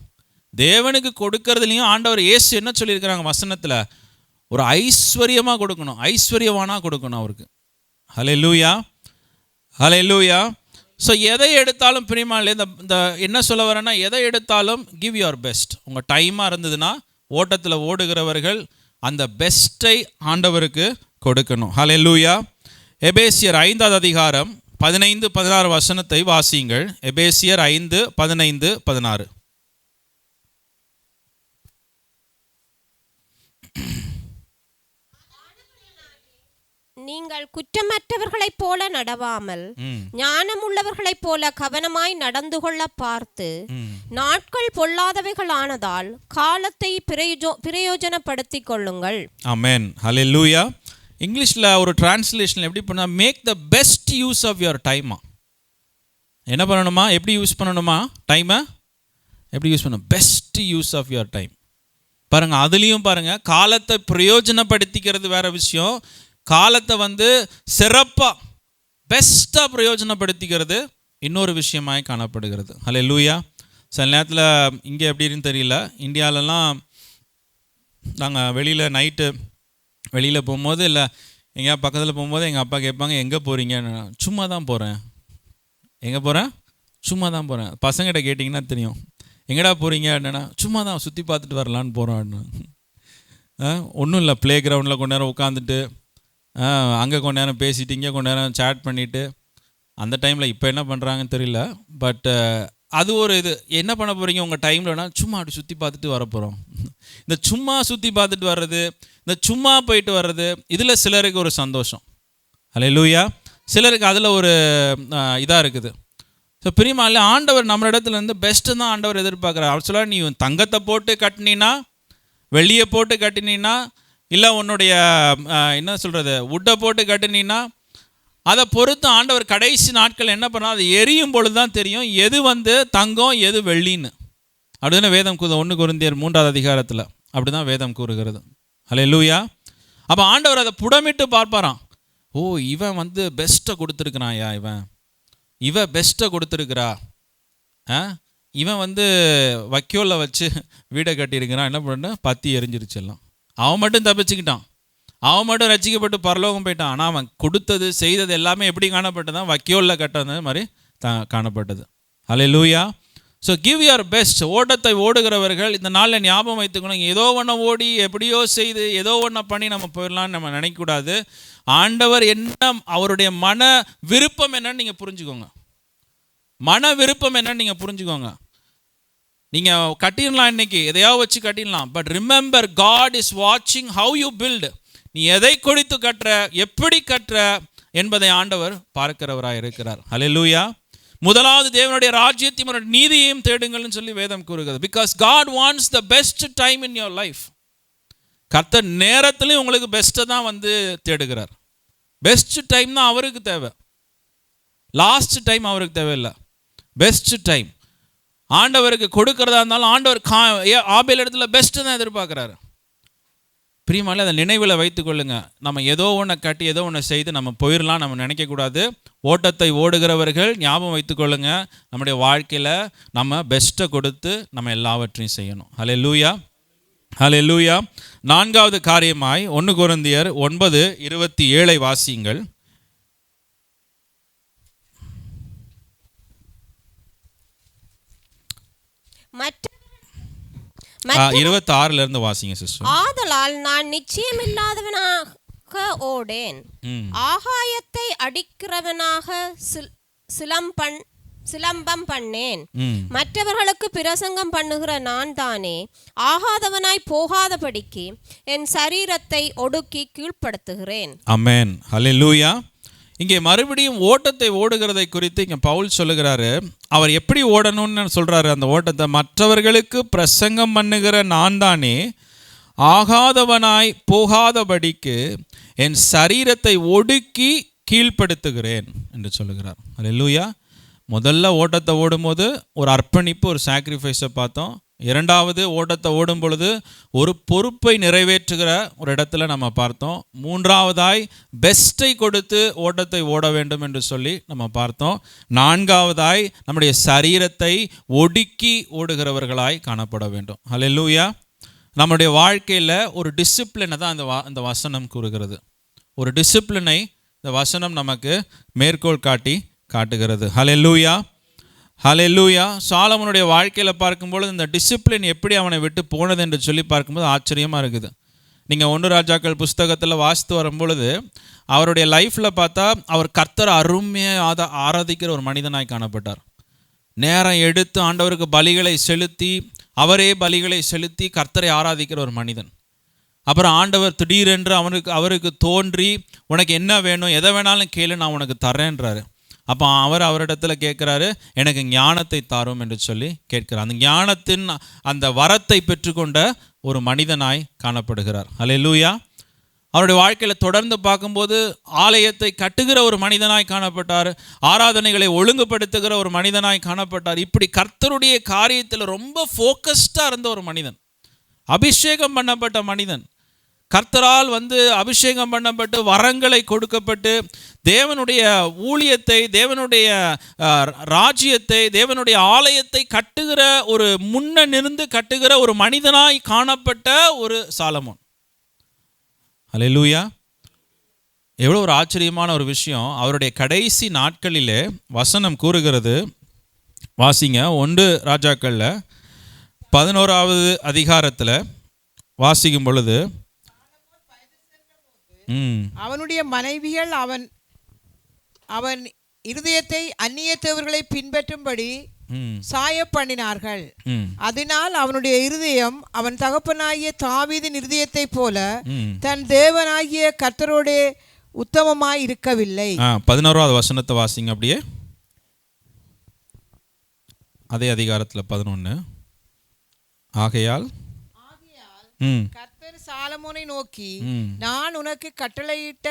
தேவனுக்கு கொடுக்கறதுலையும் ஆண்டவர் இயேசு என்ன சொல்லியிருக்கிறாங்க வசனத்தில்? ஒரு ஐஸ்வர்யமாக கொடுக்கணும், ஐஸ்வர்யவானாக கொடுக்கணும் அவருக்கு. ஹல்லேலூயா, ஹல்லேலூயா. ஸோ எதை எடுத்தாலும் பிரியமானவர்களே, இந்த என்ன சொல்ல வரேன்னா, எதை எடுத்தாலும் கிவ் யுவர் பெஸ்ட். உங்கள் டைமாக இருந்ததுன்னா, ஓட்டத்தில் ஓடுகிறவர்கள் அந்த பெஸ்ட்டை ஆண்டவருக்கு கொடுக்கணும். ஹல்லேலூயா. எபேசியர் 5வது அதிகாரம் 15-16 வசனத்தை வாசியுங்கள். எபேசியர் 5:15-16. நீங்கள் குற்றமற்றவர்களைப் போல நடவாமல் ஞானம் உள்ளவர்களைப் போல கவனமாய் நடந்து கொள்ள பார்த்து, நாட்கள் பொல்லாதவைகள் ஆனதால் காலத்தை பிரயோஜனப்படுத்திக் கொள்ளுங்கள். ஆமென். ஹல்லேலூயா. இங்கிலீஷில் ஒரு டிரான்ஸ்லேஷன் எப்படி பண்ணா, make the best use of your டைமா. என்ன பண்ணணுமா? எப்படி யூஸ் பண்ணணுமா? டைமை எப்படி யூஸ் பண்ணணும்? Best use of your time. பாருங்கள், அதுலேயும் பாருங்கள், காலத்தை பிரயோஜனப்படுத்திக்கிறது வேற விஷயம், காலத்தை வந்து சிறப்பாக பெஸ்ட்டாக பிரயோஜனப்படுத்திக்கிறது இன்னொரு விஷயமாய் காணப்படுகிறது. ஹல்லேலூயா. சில நேரத்தில் இங்கே எப்படின்னு தெரியல, இந்தியாவிலலாம் நாங்கள் வெளியில் வெளியில் போகும்போது இல்லை எங்கேயா பக்கத்தில் போகும்போது எங்கள் அப்பா கேட்பாங்க, எங்கே போகிறீங்கன்னு. சும்மா தான் போகிறேன். எங்கே போகிறேன்? சும்மா தான் போகிறேன். பசங்கிட்ட கேட்டிங்கன்னா தெரியும், எங்கடா போகிறீங்க அப்படின்னா, சும்மா தான் சுற்றி பார்த்துட்டு வரலான்னு போகிறோம். ஒன்றும் இல்லை, ப்ளே கிரவுண்டில் கொஞ்ச நேரம் உட்காந்துட்டு அங்கே கொஞ்ச நேரம் பேசிட்டு இங்கே கொஞ்ச நேரம் சேட் பண்ணிவிட்டு, அந்த டைமில் இப்போ என்ன பண்ணுறாங்கன்னு தெரியல, பட் அது ஒரு இது. என்ன பண்ண போகிறீங்க உங்கள் டைம்லனா? சும்மா அப்படி சுற்றி பார்த்துட்டு வர போகிறோம். இந்த சும்மா சுற்றி பார்த்துட்டு வர்றது, இந்த சும்மா போயிட்டு வர்றது, இதில் சிலருக்கு ஒரு சந்தோஷம். ஹல்லேலூயா. சிலருக்கு அதில் ஒரு இதாக இருக்குது. ஸோ பிரியமானவர்களே, ஆண்டவர் நம்ம இடத்துலேருந்து பெஸ்ட்டு தான் ஆண்டவர் எதிர்பார்க்குறார். அவர் சொல்ல, நீ தங்கத்தை போட்டு கட்டினா, வெள்ளியை போட்டு கட்டினா, இல்லை உன்னுடைய என்ன சொல்கிறது வுட்டை போட்டு கட்டினா, அதை பொறுத்து ஆண்டவர் கடைசி நாட்கள் என்ன பண்ணால், அது எரியும் பொழுது தான் தெரியும் எது வந்து தங்கம் எது வெள்ளின்னு. அப்படிதானே வேதம் 1 கொரிந்தியர் 3வது அதிகாரத்தில் அப்படி தான் வேதம் கூறுகிறது. ஹல்லேலூயா. அப்போ ஆண்டவர் அதை புடமிட்டு பார்ப்பாராம். ஓ, இவன் வந்து பெஸ்ட்டை கொடுத்துருக்குறான்யா, இவன் பெஸ்ட்டை கொடுத்துருக்குறா, இவன் வந்து வைக்கோலில் வச்சு வீடை கட்டியிருக்கிறான், என்ன பண்ண பற்றி எரிஞ்சிருச்செல்லாம். அவன் மட்டும் தப்பிச்சுக்கிட்டான், அவன் மட்டும் ரசிக்கப்பட்டு பரலோகம் போயிட்டான். ஆனால் அவன் கொடுத்தது செய்தது எல்லாமே எப்படி காணப்பட்டதான்? வைக்கோலில் கட்டது மாதிரி காணப்பட்டது. Hallelujah. So give your best. ஓட்டத்தை ஓடுகிறவர்கள் இந்த நாளில் ஞாபகம் வைத்துக்கணும், ஏதோ ஒன்று ஓடி எப்படியோ செய்து ஏதோ ஒன்று பண்ணி நம்ம போயிடலான்னு நம்ம நினைக்கக்கூடாது. ஆண்டவர் என்ன, அவருடைய மன விருப்பம் என்னன்னு நீங்கள் புரிஞ்சுக்கோங்க. மன விருப்பம் என்னன்னு நீங்கள் புரிஞ்சுக்கோங்க. நீங்கள் கட்டிடலாம், இன்னைக்கு எதையாவது வச்சு கட்டிடலாம், பட் ரிமெம்பர் காட் இஸ் வாட்சிங் ஹவு யூ பில்ட். நீ எதை கொடுத்து கட்டுற, எப்படி கட்டுற என்பதை ஆண்டவர் பார்க்கிறவராக இருக்கிறார். ஹல்லேலூயா. முதலாவது தேவனுடைய ராஜ்யத்தையும் அவருடைய நீதியையும் தேடுங்கள்னு சொல்லி வேதம் கூறுகிறது. Because God wants the best time in your life. கர்த்தர் நேரத்துலையும் உங்களுக்கு பெஸ்ட்டை தான் வந்து தேடுகிறார். பெஸ்ட் டைம் தான் அவருக்கு தேவை, லாஸ்ட் டைம் அவருக்கு தேவையில்லை, பெஸ்ட் டைம். ஆண்டவருக்கு கொடுக்கறதா இருந்தாலும் ஆண்டவர் ஆபேல் இடத்துல பெஸ்ட்டு தான் எதிர்பார்க்குறாரு. பிரியமானவர்களே, அதை நினைவில் வைத்துக்கொள்ளுங்க. நம்ம ஏதோ ஒன்று கட்டி ஏதோ ஒன்று செய்து நம்ம போயிடலாம் நம்ம நினைக்கக்கூடாது. ஓட்டத்தை ஓடுகிறவர்கள் ஞாபகம் வைத்துக்கொள்ளுங்க, நம்முடைய வாழ்க்கையில் நம்ம பெஸ்ட்டை கொடுத்து நம்ம எல்லாவற்றையும் செய்யணும். ஹல்லேலூயா, ஹல்லேலூயா. 4வது காரியமாய் 1 கொரிந்தியர் 9:27 வாசியுங்கள். 26 வாசிங்க சிஸ்டர். ஆதலால் நான் நிச்சயமில்லாதவனாக ஓடேன், ஆகாயத்தை அடிக்கிறவனாக சிலம்பம் பண்ணேன். மற்றவர்களுக்கு பிரசங்கம் பண்ணுகிற நான் தானே ஆகாதவனாய் போகாதபடிக்கு என் சரீரத்தை ஒடுக்கி கீழ்ப்படுத்துகிறேன். ஆமென், ஹல்லேலூயா. இங்கே மறுபடியும் ஓட்டத்தை ஓடுகிறதை குறித்து இங்கே பவுல் சொல்லுகிறாரு. அவர் எப்படி ஓடணும்னு சொல்றாரு. அந்த ஓட்டத்தை மற்றவர்களுக்கு பிரசங்கம் பண்ணுகிற நான் தானே ஆகாதவனாய் போகாதபடிக்கு என் சரீரத்தை ஒடுக்கி கீழ்ப்படுத்துகிறேன் என்று சொல்லுகிறார். ஹல்லேலூயா. முதல்ல ஓட்டத்தை ஓடும்போது ஒரு அர்ப்பணிப்பு, ஒரு சாக்ரிஃபைஸை பார்த்தோம். இரண்டாவது ஓட்டத்தை ஓடும் பொழுது ஒரு பொறுப்பை நிறைவேற்றுகிற ஒரு இடத்துல நம்ம பார்த்தோம். மூன்றாவதாய் பெஸ்ட்டை கொடுத்து ஓட்டத்தை ஓட வேண்டும் என்று சொல்லி நம்ம பார்த்தோம். நான்காவதாய் நம்முடைய சரீரத்தை ஒடுக்கி ஓடுகிறவர்களாய் காணப்பட வேண்டும். ஹல்லேலூயா. நம்முடைய வாழ்க்கையில் ஒரு டிசிப்ளினை தான் அந்த வசனம் கூறுகிறது. ஒரு டிசிப்ளினை இந்த வசனம் நமக்கு மேற்கோள் காட்டுகிறது. ஹல்லேலூயா, ஹல்லேலூயா. சாலமோனுடைய வாழ்க்கையில் பார்க்கும்பொழுது இந்த டிசிப்ளின் எப்படி அவனை விட்டு போனது என்று சொல்லி பார்க்கும்போது ஆச்சரியமாக இருக்குது. நீங்கள் 1 ராஜாக்கள் புஸ்தகத்தில் வாசித்து வரும்பொழுது அவருடைய லைஃப்பில் பார்த்தா அவர் கர்த்தரை அருமையாக ஆராதிக்கிற ஒரு மனிதனாய் காணப்பட்டார். நேரம் எடுத்து ஆண்டவருக்கு பலிகளை செலுத்தி, அவரே பலிகளை செலுத்தி கர்த்தரை ஆராதிக்கிற ஒரு மனிதன். அப்புறம் ஆண்டவர் திடீரென்று அவருக்கு தோன்றி, உனக்கு என்ன வேணும், எதை வேணாலும் கேளு, நான் உனக்கு தரேன்றாரு. அப்போ அவரிடத்துல கேட்குறாரு, எனக்கு ஞானத்தை தாரும் என்று சொல்லி கேட்கிறார். அந்த ஞானத்தின் அந்த வரத்தை பெற்றுக்கொண்ட ஒரு மனிதனாய் காணப்படுகிறார். ஹல்லேலூயா. அவருடைய வாழ்க்கையில் தொடர்ந்து பார்க்கும்போது ஆலயத்தை கட்டுகிற ஒரு மனிதனாய் காணப்பட்டார். ஆராதனைகளை ஒழுங்குபடுத்துகிற ஒரு மனிதனாய் காணப்பட்டார். இப்படி கர்த்தருடைய காரியத்தில் ரொம்ப ஃபோக்கஸ்டாக இருந்த ஒரு மனிதன், அபிஷேகம் பண்ணப்பட்ட மனிதன், கர்த்தரால் அபிஷேகம் பண்ணப்பட்டு வரங்களை கொடுக்கப்பட்டு தேவனுடைய ஊழியத்தை, தேவனுடைய ராஜ்யத்தை, தேவனுடைய ஆலயத்தை கட்டுகிற ஒரு நின்று கட்டுகிற ஒரு மனிதனாய் காணப்பட்ட ஒரு சாலமோன். ஹல்லேலூயா. எவ்வளோ ஒரு ஆச்சரியமான ஒரு விஷயம். அவருடைய கடைசி நாட்களிலே வசனம் கூறுகிறது, வாசிங்க 1 ராஜாக்களில் 11வது அதிகாரத்தில் வாசிக்கும் பொழுது, அவனுடைய மனைவிகள் அவன் இருதயத்தை அந்நிய தேவர்களை பின்பற்றும்படி சாய பண்ணினார்கள். அதனால் அவனுடைய இருதயம் அவன் தகப்பனாகிய தாவீதின் இருதயத்தை போல தன் தேவனாகிய கர்த்தரோட உத்தமமாய் இருக்கவில்லை. 11வது வசனத்தை வாசிங்க அப்படியே. அதே அதிகாரத்தில் 11. ஆகையால் கர்த்தர் சாலமோனை நோக்கி, நான் உனக்கு கட்டளையிட்ட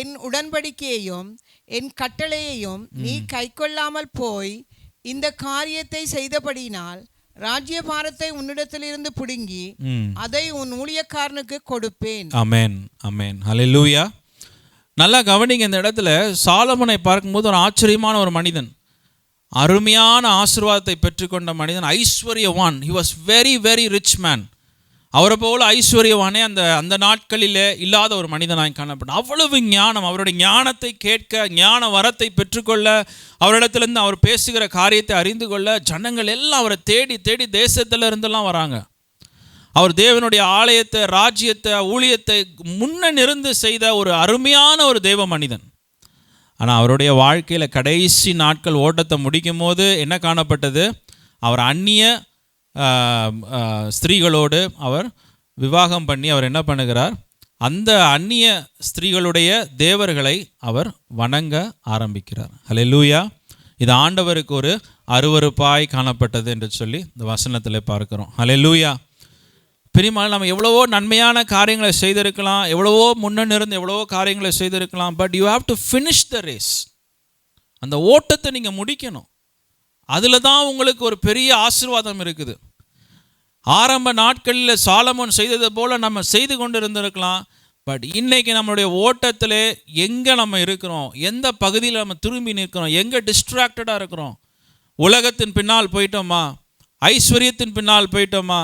என் உடன்படிக்கையையும் என் கட்டளையையும் நீ கைக்கொள்ளாமல் போய் இந்த காரியத்தை செய்தபடியினால் ராஜ்யபாரத்தை உன்னிடத்திலிருந்து பிடுங்கி அதை உன் ஊழியக்காரனுக்கு கொடுப்பேன். ஆமென், ஆமென், ஹல்லேலூயா. நல்லா கவனிங்க. இந்த இடத்துல சாலமோனை பார்க்கும்போது ஒரு ஆச்சரியமான ஒரு மனிதன், அருமையான ஆசீர்வாதத்தை பெற்றுக்கொண்ட மனிதன், ஐஸ்வர்யவான். He was very very rich man. அவரை போல ஐஸ்வர்யவானே அந்த நாட்களிலே இல்லாத ஒரு மனிதனாய் காணப்படும். அவ்வளவு ஞானம். அவருடைய ஞானத்தை கேட்க, ஞான வரத்தை பெற்றுக்கொள்ள, அவரிடத்திலிருந்து அவர் பேசுகிற காரியத்தை அறிந்து கொள்ள ஜனங்கள் எல்லாம் அவரை தேடி தேடி தேசத்துல இருந்தெல்லாம் வராங்க. அவர் தேவனுடைய ஆலயத்தை, ராஜ்யத்தை, ஊழியத்தை நின்று செய்த ஒரு அருமையான ஒரு தேவ மனிதன். ஆனால் அவருடைய வாழ்க்கையில் கடைசி நாட்கள் ஓட்டத்தை முடிக்கும் போது என்ன காணப்பட்டது? அவர் அந்நிய ஸ்திரீகளோடு அவர் விவாகம் பண்ணி அவர் என்ன பண்ணுகிறார்? அந்த அந்நிய ஸ்திரீகளுடைய தேவர்களை அவர் வணங்க ஆரம்பிக்கிறார். ஹல்லேலூயா. இது ஆண்டவருக்கு ஒரு அருவருப்பாய் காணப்பட்டது என்று சொல்லி இந்த வசனத்தில் பார்க்கிறோம். ஹல்லேலூயா. பிரியமான, நம்ம எவ்வளவோ நன்மையான காரியங்களை செய்திருக்கலாம், எவ்வளவோ முன்னிருந்து எவ்வளவோ காரியங்களை செய்திருக்கலாம். But you have to finish the race. அந்த ஓட்டத்தை நீங்கள் முடிக்கணும். அதில் தான் உங்களுக்கு ஒரு பெரிய ஆசீர்வாதம் இருக்குது. ஆரம்ப நாட்களில் சாலமோன் செய்தது போல் நம்ம செய்து கொண்டு இருந்திருக்கலாம். பட் இன்றைக்கி நம்மளுடைய ஓட்டத்தில் எங்கே நம்ம இருக்கிறோம், எந்த பகுதியில் நம்ம திரும்பி நிற்கிறோம், எங்கே டிஸ்ட்ராக்டடாக இருக்கிறோம்? உலகத்தின் பின்னால் போயிட்டோமா? ஐஸ்வர்யத்தின் பின்னால் போயிட்டோமா?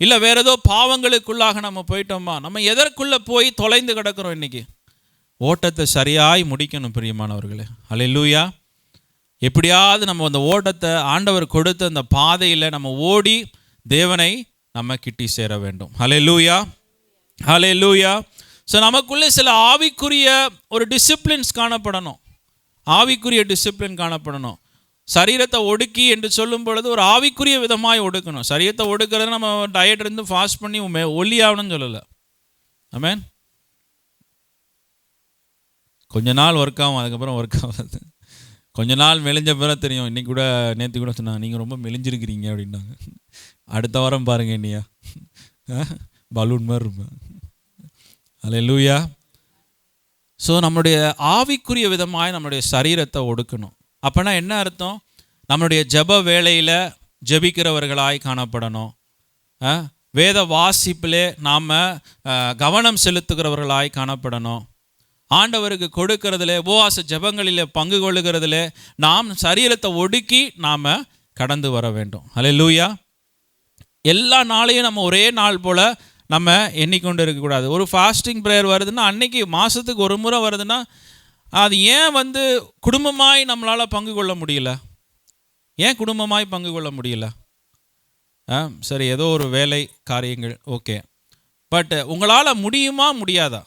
இல்லை வேறு ஏதோ பாவங்களுக்குள்ளாக நம்ம போயிட்டோமா? நம்ம எதற்குள்ளே போய் தொலைந்து கிடக்கிறோம்? இன்றைக்கி ஓட்டத்தை சரியாய் முடிக்கணும் பிரியமானவர்களே. ஹல்லேலூயா. எப்படியாவது நம்ம அந்த ஓட்டத்தை ஆண்டவர் கொடுத்த அந்த பாதையில் நம்ம ஓடி தேவனை நம்ம கிட்டி சேர வேண்டும். ஹல்லேலூயா, ஹல்லேலூயா. ஸோ நமக்குள்ளே சில ஆவிக்குரிய ஒரு டிசிப்ளின்ஸ் காணப்படணும். ஆவிக்குரிய டிசிப்ளின் காணப்படணும். சரீரத்தை ஒடுக்கி என்று சொல்லும் பொழுது ஒரு ஆவிக்குரிய விதமாய் ஒடுக்கணும். சரீரத்தை ஒடுக்கிறது நம்ம டயட் இருந்து ஃபாஸ்ட் பண்ணி ஒல்லி ஆகணும்னு சொல்லலை. ஆமென். கொஞ்ச நாள் ஒர்க் ஆகும், அதுக்கப்புறம் ஒர்க் ஆகாது. கொஞ்ச நாள் மெலிஞ்ச பிறகு தெரியும். இன்றைக்கி கூட நேற்று கூட சொன்னாங்க, நீங்கள் ரொம்ப மெலிஞ்சிருக்கிறீங்க அப்படின்னாங்க. அடுத்த வாரம் பாருங்கள் என்னையா பலூன் மாதிரி இருப்பேன். அல்லேலூயா. ஸோ நம்மளுடைய ஆவிக்குரிய விதமாய் நம்மளுடைய சரீரத்தை ஒடுக்கணும். அப்போனா என்ன அர்த்தம்? நம்மளுடைய ஜெப வேளையில் ஜெபிக்கிறவர்களாய் காணப்படணும். வேத வாசிப்பிலே நாம் கவனம் செலுத்துகிறவர்களாய் காணப்படணும். ஆண்டவருக்கு கொடுக்கறதிலே, உபவாச ஜெபங்களிலே பங்கு கொள்ளுகிறதிலே நாம் சரீரத்தை ஒடுக்கி நாம் கடந்து வர வேண்டும். அல்லேலூயா. எல்லா நாளையும் நம்ம ஒரே நாள் போல் நம்ம எண்ணிக்கொண்டு இருக்கக்கூடாது. ஒரு ஃபாஸ்டிங் ப்ரேயர் வருதுன்னா அன்னைக்கு மாதத்துக்கு ஒரு முறை வருதுன்னா அது ஏன் குடும்பமாய் நம்மளால் பங்கு கொள்ள முடியல? ஏன் குடும்பமாய் பங்கு கொள்ள முடியல? சரி, ஏதோ ஒரு வேலை காரியங்கள் ஓகே, பட் உங்களால் முடியுமா முடியாதா?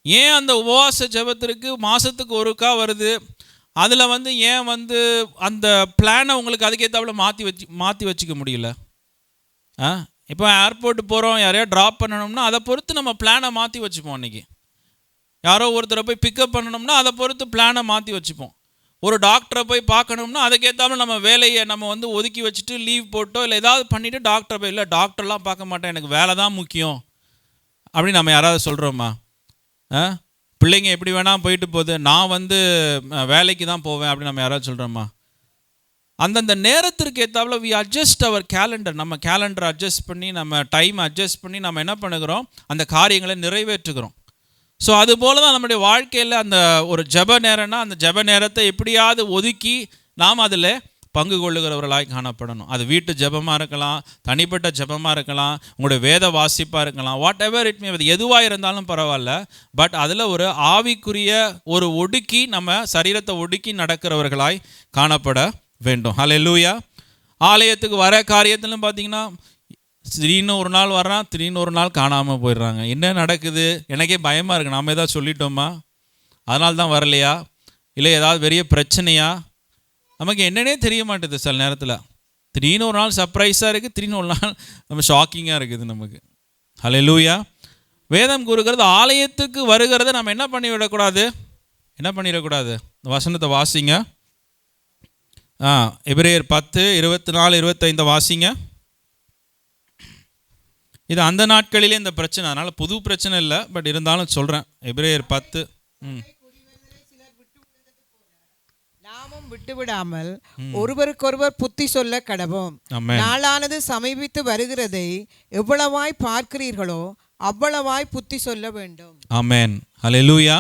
ஏன் அந்த உபவாச ஜெபத்திற்கு மாதத்துக்கு ஒருக்கா வருது? அதில் ஏன் அந்த பிளானை உங்களுக்கு அதுக்கேற்றாப்புல மாற்றி வச்சுக்க முடியல? இப்போ ஏர்போர்ட் போகிறோம், யாரையா ட்ராப் பண்ணணும்னா அதை பொறுத்து நம்ம பிளானை மாற்றி வச்சுப்போம். அன்றைக்கி யாரோ ஒருத்தரை போய் பிக்கப் பண்ணணும்னா அதை பொறுத்து பிளானை மாற்றி வச்சுப்போம். ஒரு டாக்டரை போய் பார்க்கணும்னா அதுக்கேற்றாமல் நம்ம வேலையை நம்ம ஒதுக்கி வச்சுட்டு லீவ் போட்டோ இல்லை ஏதாவது பண்ணிவிட்டு டாக்டரை போய், இல்லை டாக்டர்லாம் பார்க்க மாட்டேன், எனக்கு வேலை தான் முக்கியம் அப்படின்னு நம்ம யாராவது சொல்கிறோமா? பிள்ளைங்க எப்படி வேணால் போயிட்டு போகுது, நான் வேலைக்கு தான் போவேன் அப்படின்னு நம்ம யாராவது சொல்கிறோமா? அந்தந்த நேரத்திற்கு ஏற்றாப்புல வி அட்ஜஸ்ட் அவர் கேலண்டர். நம்ம கேலண்டரை அட்ஜஸ்ட் பண்ணி, நம்ம டைம் அட்ஜஸ்ட் பண்ணி நம்ம என்ன பண்ணுகிறோம்? அந்த காரியங்களை நிறைவேற்றுகிறோம். ஸோ அதுபோல் தான் நம்முடைய வாழ்க்கையில் அந்த ஒரு ஜெப நேரம்னா அந்த ஜெப நேரத்தை எப்படியாவது ஒதுக்கி நாம் அதில் பங்கு கொள்ளுகிறவர்களாய் காணப்படணும். அது வீட்டு ஜெபமாக இருக்கலாம், தனிப்பட்ட ஜெபமாக இருக்கலாம், உங்களுடைய வேத வாசிப்பாக இருக்கலாம், வாட் எவர் இட் மே, அது எதுவாக இருந்தாலும் பரவாயில்ல. பட் அதில் ஒரு ஆவிக்குரிய ஒரு ஒடுக்கி, நம்ம சரீரத்தை ஒடுக்கி நடக்கிறவர்களாய் காணப்பட வேண்டும். அல்லேலூயா. ஆலயத்துக்கு வர காரியத்திலும் பார்த்தீங்கன்னா திடீர்னு ஒரு நாள் வர்றான், திடீர்னு ஒரு நாள் காணாமல் போயிடுறாங்க. என்ன நடக்குது? எனக்கே பயமாக இருக்குது. நாம் ஏதாவது சொல்லிட்டோமா? அதனால தான் வரலையா? இல்லை ஏதாவது பெரிய பிரச்சனையா? நமக்கு என்னன்னே தெரிய மாட்டேது. சில நேரத்தில் திடீர்னு ஒரு நாள் சர்ப்ரைஸாக இருக்குது, திடீர்னு ஒரு நாள் நம்ம ஷாக்கிங்காக இருக்குது நமக்கு. அல்லேலூயா. வேதம் கூறுகிறது ஆலயத்துக்கு வருகிறத நம்ம என்ன பண்ணிவிடக்கூடாது? என்ன பண்ணிடக்கூடாது? இந்த வசனத்தை வாசிங்க. எபிரேயர் 10:24-25 வாசிங்க. இது அந்த நாட்களிலே இந்த பிரச்சனை, அதனால் புது பிரச்சனை இல்லை, பட் இருந்தாலும் சொல்கிறேன். எபிரேயர் 10. நாமும் விட்டுவிடாமல் ஒருவருக்கொருவர் புத்தி சொல்ல கடவோம். நாளானது சமீபித்து வருகிறதை எவ்வளவாய் பார்க்கிறீர்களோ அவ்வளவாய் புத்தி சொல்ல வேண்டும். ஆமென். அல்லேலூயா.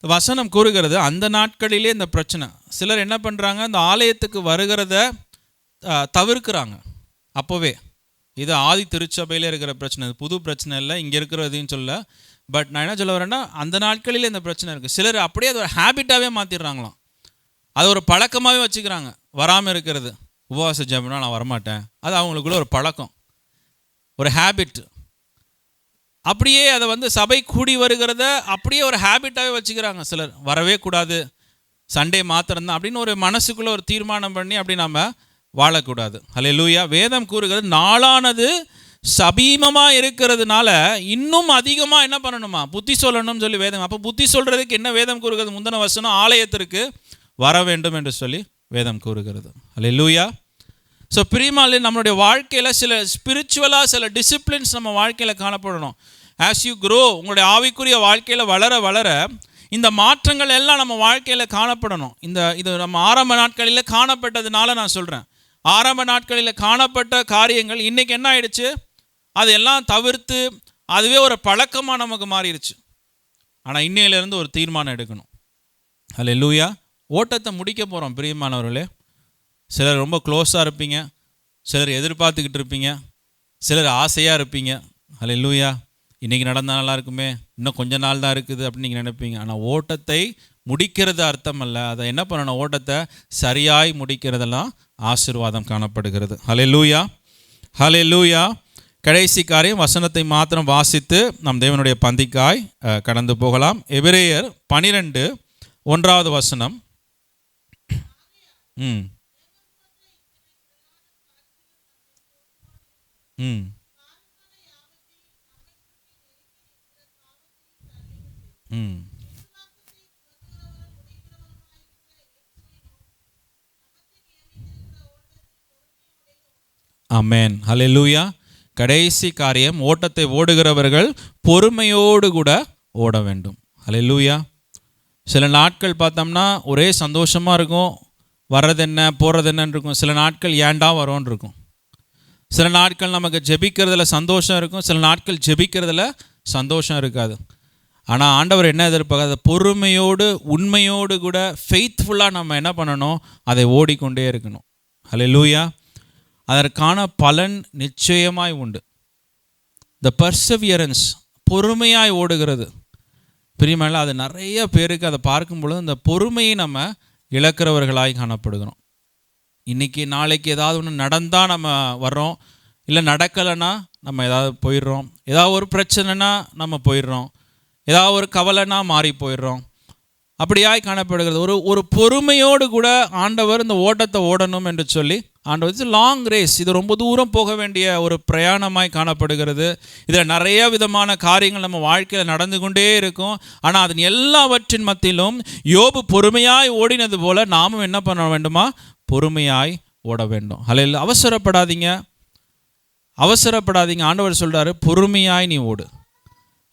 வசனம் கூறுகிறது அந்த நாட்களிலே இந்த பிரச்சனை. சிலர் என்ன பண்ணுறாங்க? இந்த ஆலயத்துக்கு வருகிறத தவிர்க்கிறாங்க. அப்போவே இது ஆதி திருச்சபையில் இருக்கிற பிரச்சனை, இது புது பிரச்சனை இல்லை, இங்கே இருக்கிறதுன்னு சொல்ல. பட் நான் என்ன சொல்ல வரேன்னா, அந்த நாட்களில் இந்த பிரச்சனை இருக்குது. சிலர் அப்படியே அது ஒரு ஹேபிட்டாகவே மாற்றிடுறாங்களாம். அது ஒரு பழக்கமாகவே வச்சுக்கிறாங்க. வராமல் இருக்கிறது, உபவாச ஜெபம்னா நான் வரமாட்டேன், அது அவங்களுக்குள்ள ஒரு பழக்கம், ஒரு ஹேபிட். அப்படியே அதை சபை கூடி வருகிறத அப்படியே ஒரு ஹேபிட்டாகவே வச்சுக்கிறாங்க. சிலர் வரவே கூடாது, சண்டே மாத்திரம்தான் அப்படின்னு ஒரு மனசுக்குள்ளே ஒரு தீர்மானம் பண்ணி அப்படி நம்ம வாழக்கூடாது. அல்லேலூயா. வேதம் கூறுகிறது நாளானது சபீமமாக இருக்கிறதுனால இன்னும் அதிகமாக என்ன பண்ணணுமா? புத்தி சொல்லணும்னு சொல்லி வேதம். அப்போ புத்தி சொல்கிறதுக்கு என்ன வேதம் கூறுகிறது? முந்தின வசனம் ஆலயத்திற்கு வர வேண்டும் என்று சொல்லி வேதம் கூறுகிறது. அல்லேலூயா. ஸோ பிரியமானவர்களே, நம்மளுடைய வாழ்க்கையில் சில ஸ்பிரிச்சுவலாக சில டிசிப்ளின்ஸ் நம்ம வாழ்க்கையில் காணப்படணும். ஆஸ் யூ க்ரோ, உங்களுடைய ஆவிக்குரிய வாழ்க்கையில் வளர வளர இந்த மாற்றங்கள் எல்லாம் நம்ம வாழ்க்கையில் காணப்படணும். இது நம்ம ஆரம்ப நாட்களில் காணப்பட்டதுனால நான் சொல்கிறேன். ஆரம்ப நாட்களில் காணப்பட்ட காரியங்கள் இன்றைக்கி என்ன ஆயிடுச்சு? அதெல்லாம் தவிர்த்து அதுவே ஒரு பழக்கமாக நமக்கு மாறிடுச்சு. ஆனால் இன்னையிலேருந்து ஒரு தீர்மானம் எடுக்கணும். அல்லேலூயா. ஓட்டத்தை முடிக்க போகிறோம் பிரியமானவர்களே. சிலர் ரொம்ப க்ளோஸாக இருப்பீங்க, சிலர் எதிர்பார்த்துக்கிட்டு இருப்பீங்க, சிலர் ஆசையாக இருப்பீங்க. அல்லேலூயா. இன்றைக்கி நடந்தால் நல்லா இருக்குமே, இன்னும் கொஞ்ச நாள் தான் இருக்குது அப்படின்னு நீங்கள் நினைப்பீங்க. ஆனால் ஓட்டத்தை முடிக்கிறது அர்த்தம் அல்ல. அதை என்ன பண்ணணும்? ஓட்டத்தை சரியாய் முடிக்கிறதெல்லாம் ஆசீர்வாதம் காணப்படுகிறது. அல்லேலூயா. அல்லேலூயா. கடைசி காரியம், வசனத்தை மாத்திரம் வாசித்து நம் தேவனுடைய பந்திக்காய் கடந்து போகலாம். எபிரேயர் 12 1வது வசனம். ம் ம் ம் ஆமென். ஹல்லேலூயா. கடைசி காரியம், ஓட்டத்தை ஓடுகிறவர்கள் பொறுமையோடு கூட ஓட வேண்டும். ஹல்லேலூயா. சில நாட்கள் பார்த்தோம்னா ஒரே சந்தோஷமாக இருக்கும், வர்றது என்ன போகிறது என்னன்னு இருக்கும். சில நாட்கள் ஏண்டா வரோன்னு இருக்கும். சில நாட்கள் நமக்கு ஜெபிக்கிறதுல சந்தோஷம் இருக்கும், சில நாட்கள் ஜெபிக்கிறதுல சந்தோஷம் இருக்காது. ஆனால் ஆண்டவர் என்ன எதிர்பார்க்காத, பொறுமையோடு உண்மையோடு கூட ஃபெய்த்ஃபுல்லாக நம்ம என்ன பண்ணணும், அதை ஓடிக்கொண்டே இருக்கணும். ஹல்லேலூயா. அதற்கான பலன் நிச்சயமாய் உண்டு. த பர்சவியரன்ஸ், பொறுமையாய் ஓடுகிறது. பிரியமான, அது நிறைய பேருக்கு அதை பார்க்கும்பொழுது இந்த பொறுமையை நம்ம இழக்கிறவர்களாய் காணப்படுகிறோம். இன்றைக்கி நாளைக்கு ஏதாவது ஒன்று நடந்தால் நம்ம வர்றோம், இல்லை நடக்கலைன்னா நம்ம ஏதாவது போயிடுறோம், ஏதாவது ஒரு பிரச்சனைனா நம்ம போயிடுறோம், ஏதாவது ஒரு கவலைனா மாறி போயிடுறோம். அப்படியாய் காணப்படுகிறது. ஒரு பொறுமையோடு கூட ஆண்டவர் இந்த ஓட்டத்தை ஓடணும் என்று சொல்லி ஆண்டவர், இட்ஸ் லாங் ரேஸ், இது ரொம்ப தூரம் போக வேண்டிய ஒரு பிரயாணமாய் காணப்படுகிறது. இதில் நிறைய விதமான காரியங்கள் நம்ம வாழ்க்கையில் நடந்து கொண்டே இருக்கும். ஆனால் அதன் எல்லாவற்றின் மத்தியிலும் யோபு பொறுமையாய் ஓடினது போல நாமும் என்ன பண்ண வேண்டுமா, பொறுமையாய் ஓட வேண்டும். ஹல்லேலூயா. அவசரப்படாதீங்க. ஆண்டவர் சொல்கிறாரு, பொறுமையாய் நீ ஓடு.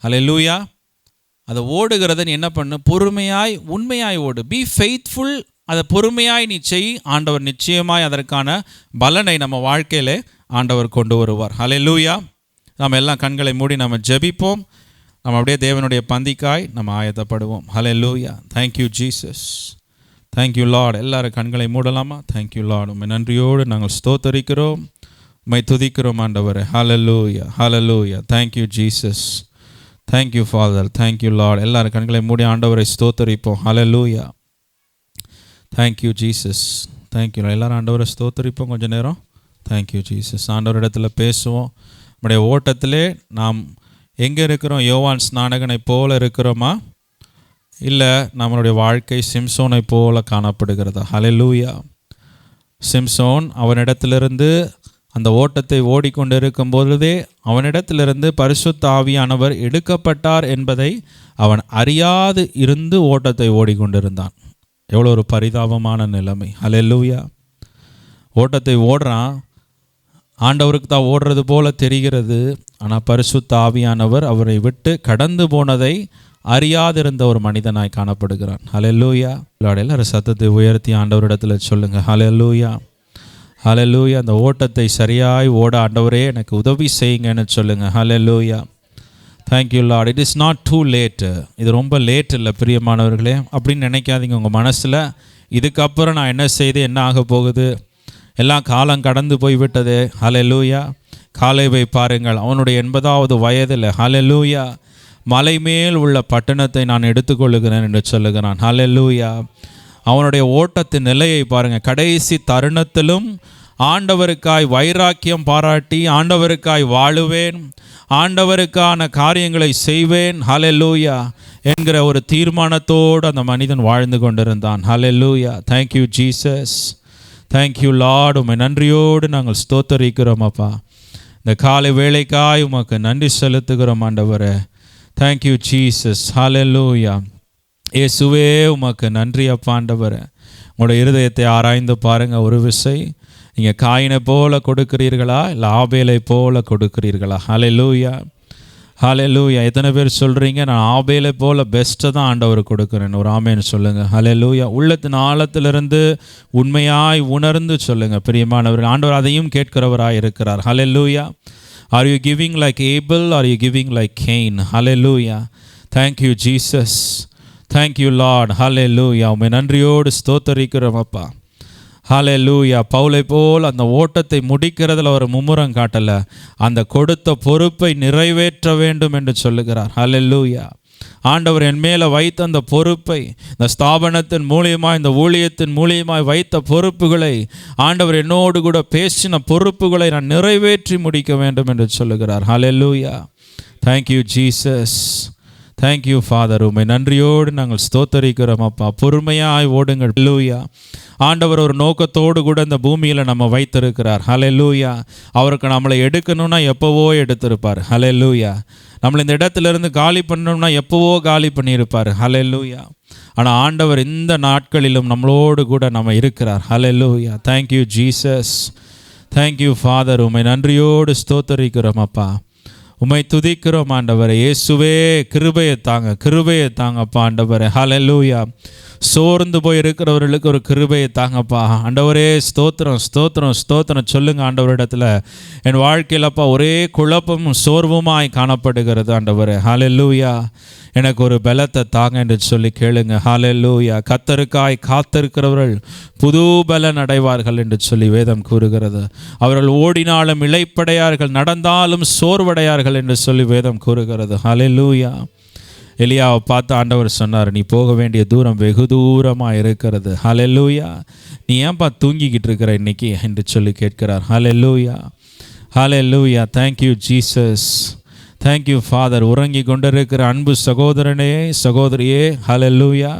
ஹல்லேலூயா. அதை ஓடுகிறத நீ என்ன பண்ணு, பொறுமையாய் உண்மையாய் ஓடு. B faithful. அதை பொறுமையாய் நீ செய். ஆண்டவர் நிச்சயமாய் அதற்கான பலனை நம்ம வாழ்க்கையிலே ஆண்டவர் கொண்டு வருவார். ஹல்லேலூயா. நம்ம எல்லாம் கண்களை மூடி நம்ம ஜெபிப்போம். நம்ம அப்படியே தேவனுடைய பந்திக்காய் நம்ம ஆயத்தப்படுவோம். Hallelujah. Thank you Jesus, thank you Lord. எல்லாரும் கண்களை மூடலாமா? Thank you Lord. உம்மை நன்றியோடு நாங்கள் ஸ்தோத்தரிக்கிறோம், உம்மை துதிக்கிறோம் ஆண்டவரே. Hallelujah, hallelujah. Thank you Jesus, thank you Father, thank you Lord. எல்லாரும் கண்களை மூடி ஆண்டவரை ஸ்தோத்தரிப்போம். ஹல்லேலூயா. Thank you Jesus, thank you. எல்லாரும் ஆண்டவரை ஸ்தோத்தரிப்போம் கொஞ்சம் நேரம். Thank you Jesus. ஆண்டவர் இடத்துல பேசுவோம். நம்முடைய ஓட்டத்திலே நாம் எங்கே இருக்கிறோம்? யோவான் ஸ்நானகனை போல இருக்கிறோமா, இல்லை நம்மளுடைய வாழ்க்கை சிம்சோனை போல காணப்படுகிறதா? ஹல்லேலூயா. சிம்சோன் அவனிடத்திலிருந்து அந்த ஓட்டத்தை ஓடிக்கொண்டு இருக்கும் பொழுதே அவனிடத்திலிருந்து பரிசுத்த ஆவியானவர் எடுக்கப்பட்டார் என்பதை அவன் அறியாது இருந்து ஓட்டத்தை ஓடிக்கொண்டிருந்தான். எவ்வளோ ஒரு பரிதாபமான நிலைமை. ஹல்லேலூயா. ஓட்டத்தை ஓடுறான், ஆண்டவருக்கு தான் ஓடுறது போல தெரிகிறது. ஆனால் பரிசுத்த ஆவியானவர் அவரை விட்டு கடந்து போனதை அறியாதிருந்த ஒரு மனிதனாய் காணப்படுகிறான். ஹல்லேலூயா. எல்லாரும் சத்தத்தை உயர்த்தி ஆண்டவரிடத்தில் சொல்லுங்கள். ஹல்லேலூயா, ஹல்லேலூயா. அந்த ஓட்டத்தை சரியாய் ஓட ஆண்டவரே எனக்கு உதவி செய்யுங்கன்னு சொல்லுங்கள். Hallelujah. Thank you Lord. It is not too late. இது ரொம்ப லேட் இல்லை பிரியமானவர்களே அப்படின்னு நினைக்காதீங்க உங்கள் மனசில். இதுக்கப்புறம் நான் என்ன செய்து என்ன ஆக போகுது, எல்லாம் காலம் கடந்து போய்விட்டது. ஹல்லேலூயா. காலேபை பாருங்கள், அவனுடைய 80வது வயதில் ஹல்லேலூயா மலை மேல் உள்ள பட்டணத்தை நான் எடுத்துக்கொள்ளுகிறேன் என்று சொல்லுகிறான். ஹல்லேலூயா. அவனுடைய ஓட்டத்தின் நிலையை பாருங்கள். கடைசி தருணத்திலும் ஆண்டவருக்காய் வைராக்கியம் பாராட்டி, ஆண்டவருக்காய் வாழுவேன், ஆண்டவருக்கான காரியங்களை செய்வேன், ஹல்லேலூயா என்கிற ஒரு தீர்மானத்தோடு அந்த மனிதன் வாழ்ந்து கொண்டிருந்தான். Hallelujah. Thank you Jesus, thank you Lord. உம்மை நன்றியோடு நாங்கள் ஸ்தோத்தரிக்கிறோம் அப்பா. இந்த காலை வேளைக்காய் உமக்கு நன்றி செலுத்துகிறோம் ஆண்டவரே. Thank you Jesus. ஹல்லேலூயா. இயேசுவே உமக்கு நன்றி அப்பா ஆண்டவரே. உங்களுடைய இருதயத்தை ஆராய்ந்து பாருங்கள். ஒரு விசை நீங்கள் காயினை போல கொடுக்கிறீர்களா, இல்லை ஆபேலை போல கொடுக்கிறீர்களா? ஹல்லேலூயா, ஹல்லேலூயா. எத்தனை பேர் சொல்கிறீங்க, நான் ஆபேலை போல பெஸ்ட்டை தான் ஆண்டவர் கொடுக்குறேன்? ஒரு ஆமேன்னு சொல்லுங்கள். ஹல்லேலூயா. உள்ளத்தின் ஆழத்திலிருந்து உண்மையாய் உணர்ந்து சொல்லுங்கள் பிரியமானவர்கள். ஆண்டவர் அதையும் கேட்கிறவராய் இருக்கிறார். ஹல்லேலூயா. Are you giving like Abel? Are you giving like Cain? Hallelujah. Thank you Jesus. Thank you Lord. Hallelujah. உம்மை நன்றியோடு ஸ்தோத்தரிக்கிறோம் அப்பா. ஹல்லேலூயா. பவுலை போல் அந்த ஓட்டத்தை முடிக்கிறதுல ஒரு மும்முரம் காட்டலை, அந்த கொடுத்த பொறுப்பை நிறைவேற்ற வேண்டும் என்று சொல்லுகிறார். ஹல்லேலூயா. ஆண்டவர் என் மேலே வைத்த அந்த பொறுப்பை, இந்த ஸ்தாபனத்தின் மூலியமாக, இந்த ஊழியத்தின் மூலியமாக வைத்த பொறுப்புகளை, ஆண்டவர் என்னோடு கூட பேசின பொறுப்புகளை நான் நிறைவேற்றி முடிக்க வேண்டும் என்று சொல்லுகிறார். Hallelujah. Thank you Jesus, thank you Father. உம்மை நன்றியோடு நாங்கள் ஸ்தோத்தரிக்கிறோம் அப்பா. பொறுமையாய் ஓடுங்கள். ஹல்லேலூயா. ஆண்டவர் ஒரு நோக்கத்தோடு கூட இந்த பூமியில் நம்ம வைத்திருக்கிறார். ஹல்லேலூயா. அவருக்கு நம்மளை எடுக்கணும்னா எப்போவோ எடுத்திருப்பார். ஹல்லேலூயா. நம்மளை இந்த இடத்துலேருந்து காலி பண்ணணும்னா எப்போவோ காலி பண்ணியிருப்பார். ஹல்லேலூயா. ஆனால் ஆண்டவர் இந்த நாட்களிலும் நம்மளோடு கூட நம்ம இருக்கிறார். Hallelujah. Thank you Jesus. Thank you Father. உம்மை நன்றியோடு ஸ்தோத்தரிக்கிறோம் அப்பா. உம்மை துதிக்கிறோம் ஆண்டவரே. இயேசுவே கிருபையை தாங்கப்பா ஆண்டவரே. ஹல்லேலூயா. சோர்ந்து போய் இருக்கிறவர்களுக்கு ஒரு கிருபையை தாங்கப்பா ஆண்டவரே. ஸ்தோத்திரம் சொல்லுங்க ஆண்டவரிடத்துல. என் வாழ்க்கையிலப்பா ஒரே குழப்பமும் சோர்வுமாய் காணப்படுகிறது ஆண்டவரே. ஹல்லேலூயா. எனக்கு ஒரு பலத்தை தாங்க என்று சொல்லி கேளுங்க. ஹல்லேலூயா. கர்த்தருக்காய் காத்திருக்கிறவர்கள் புது பலன் அடைவார்கள் என்று சொல்லி வேதம் கூறுகிறது. அவர்கள் ஓடினாலும் இளைப்படையார்கள், நடந்தாலும் சோர்வடையார்கள் என்று சொல்லி வேதம் கூறுகிறது. ஹல்லேலூயா. எலியாவை பார்த்து ஆண்டவர் சொன்னார், நீ போக வேண்டிய தூரம் வெகு தூரமாக இருக்கிறது. ஹல்லேலூயா. நீ ஏன்பா தூங்கிக்கிட்டு இருக்கிற இன்னைக்கு என்று சொல்லி கேட்கிறார். Hallelujah. Hallelujah. Thank you Jesus. Thank you Father. உறங்கி கொண்டிருக்கிற அன்பு சகோதரனே, சகோதரியே, ஹல்லேலூயா.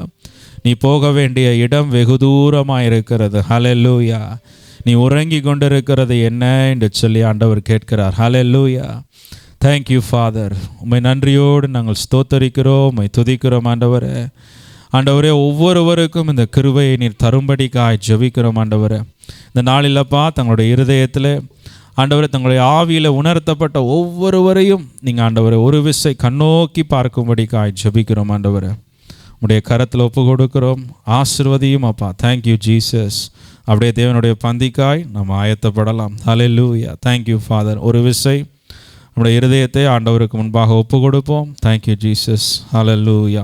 நீ போக வேண்டிய இடம் வெகு தூரமாக இருக்கிறது. ஹல்லேலூயா. நீ உறங்கி கொண்டிருக்கிறது என்ன என்று சொல்லி ஆண்டவர் கேட்கிறார். ஹல்லேலூயா. Thank you Father. உம்மை நன்றியோடு நாங்கள் ஸ்தோத்தரிக்கிறோம், உம்மை துதிக்கிறோம் ஆண்டவரே. ஆண்டவரே, ஒவ்வொருவருக்கும் இந்த கிருபையை நீர் தரும்படிக்காய் ஜெபிக்கிறோம் ஆண்டவரே. இந்த நாளிலப்பா தங்களுடைய இருதயத்தில் ஆண்டவரே, தங்களுடைய ஆவியில் உணர்த்தப்பட்ட ஒவ்வொருவரையும் நீங்கள் ஆண்டவரை ஒரு விசை கண்ணோக்கி பார்க்கும்படிக்காய் ஜெபிக்கிறோம் ஆண்டவரை. உடைய கரத்தில் ஒப்பு கொடுக்கிறோம். ஆசீர்வதியும் அப்பா. Thank you Jesus. அப்படியே தேவனுடைய பந்திக்காய் நம்ம ஆயத்தப்படலாம். ஹல்லேலூயா. Thank you father. ஒரு விசை நம்முடைய இருதயத்தை ஆண்டவருக்கு முன்பாக ஒப்பு கொடுப்போம். Thank you Jesus. ஹல்லேலூயா.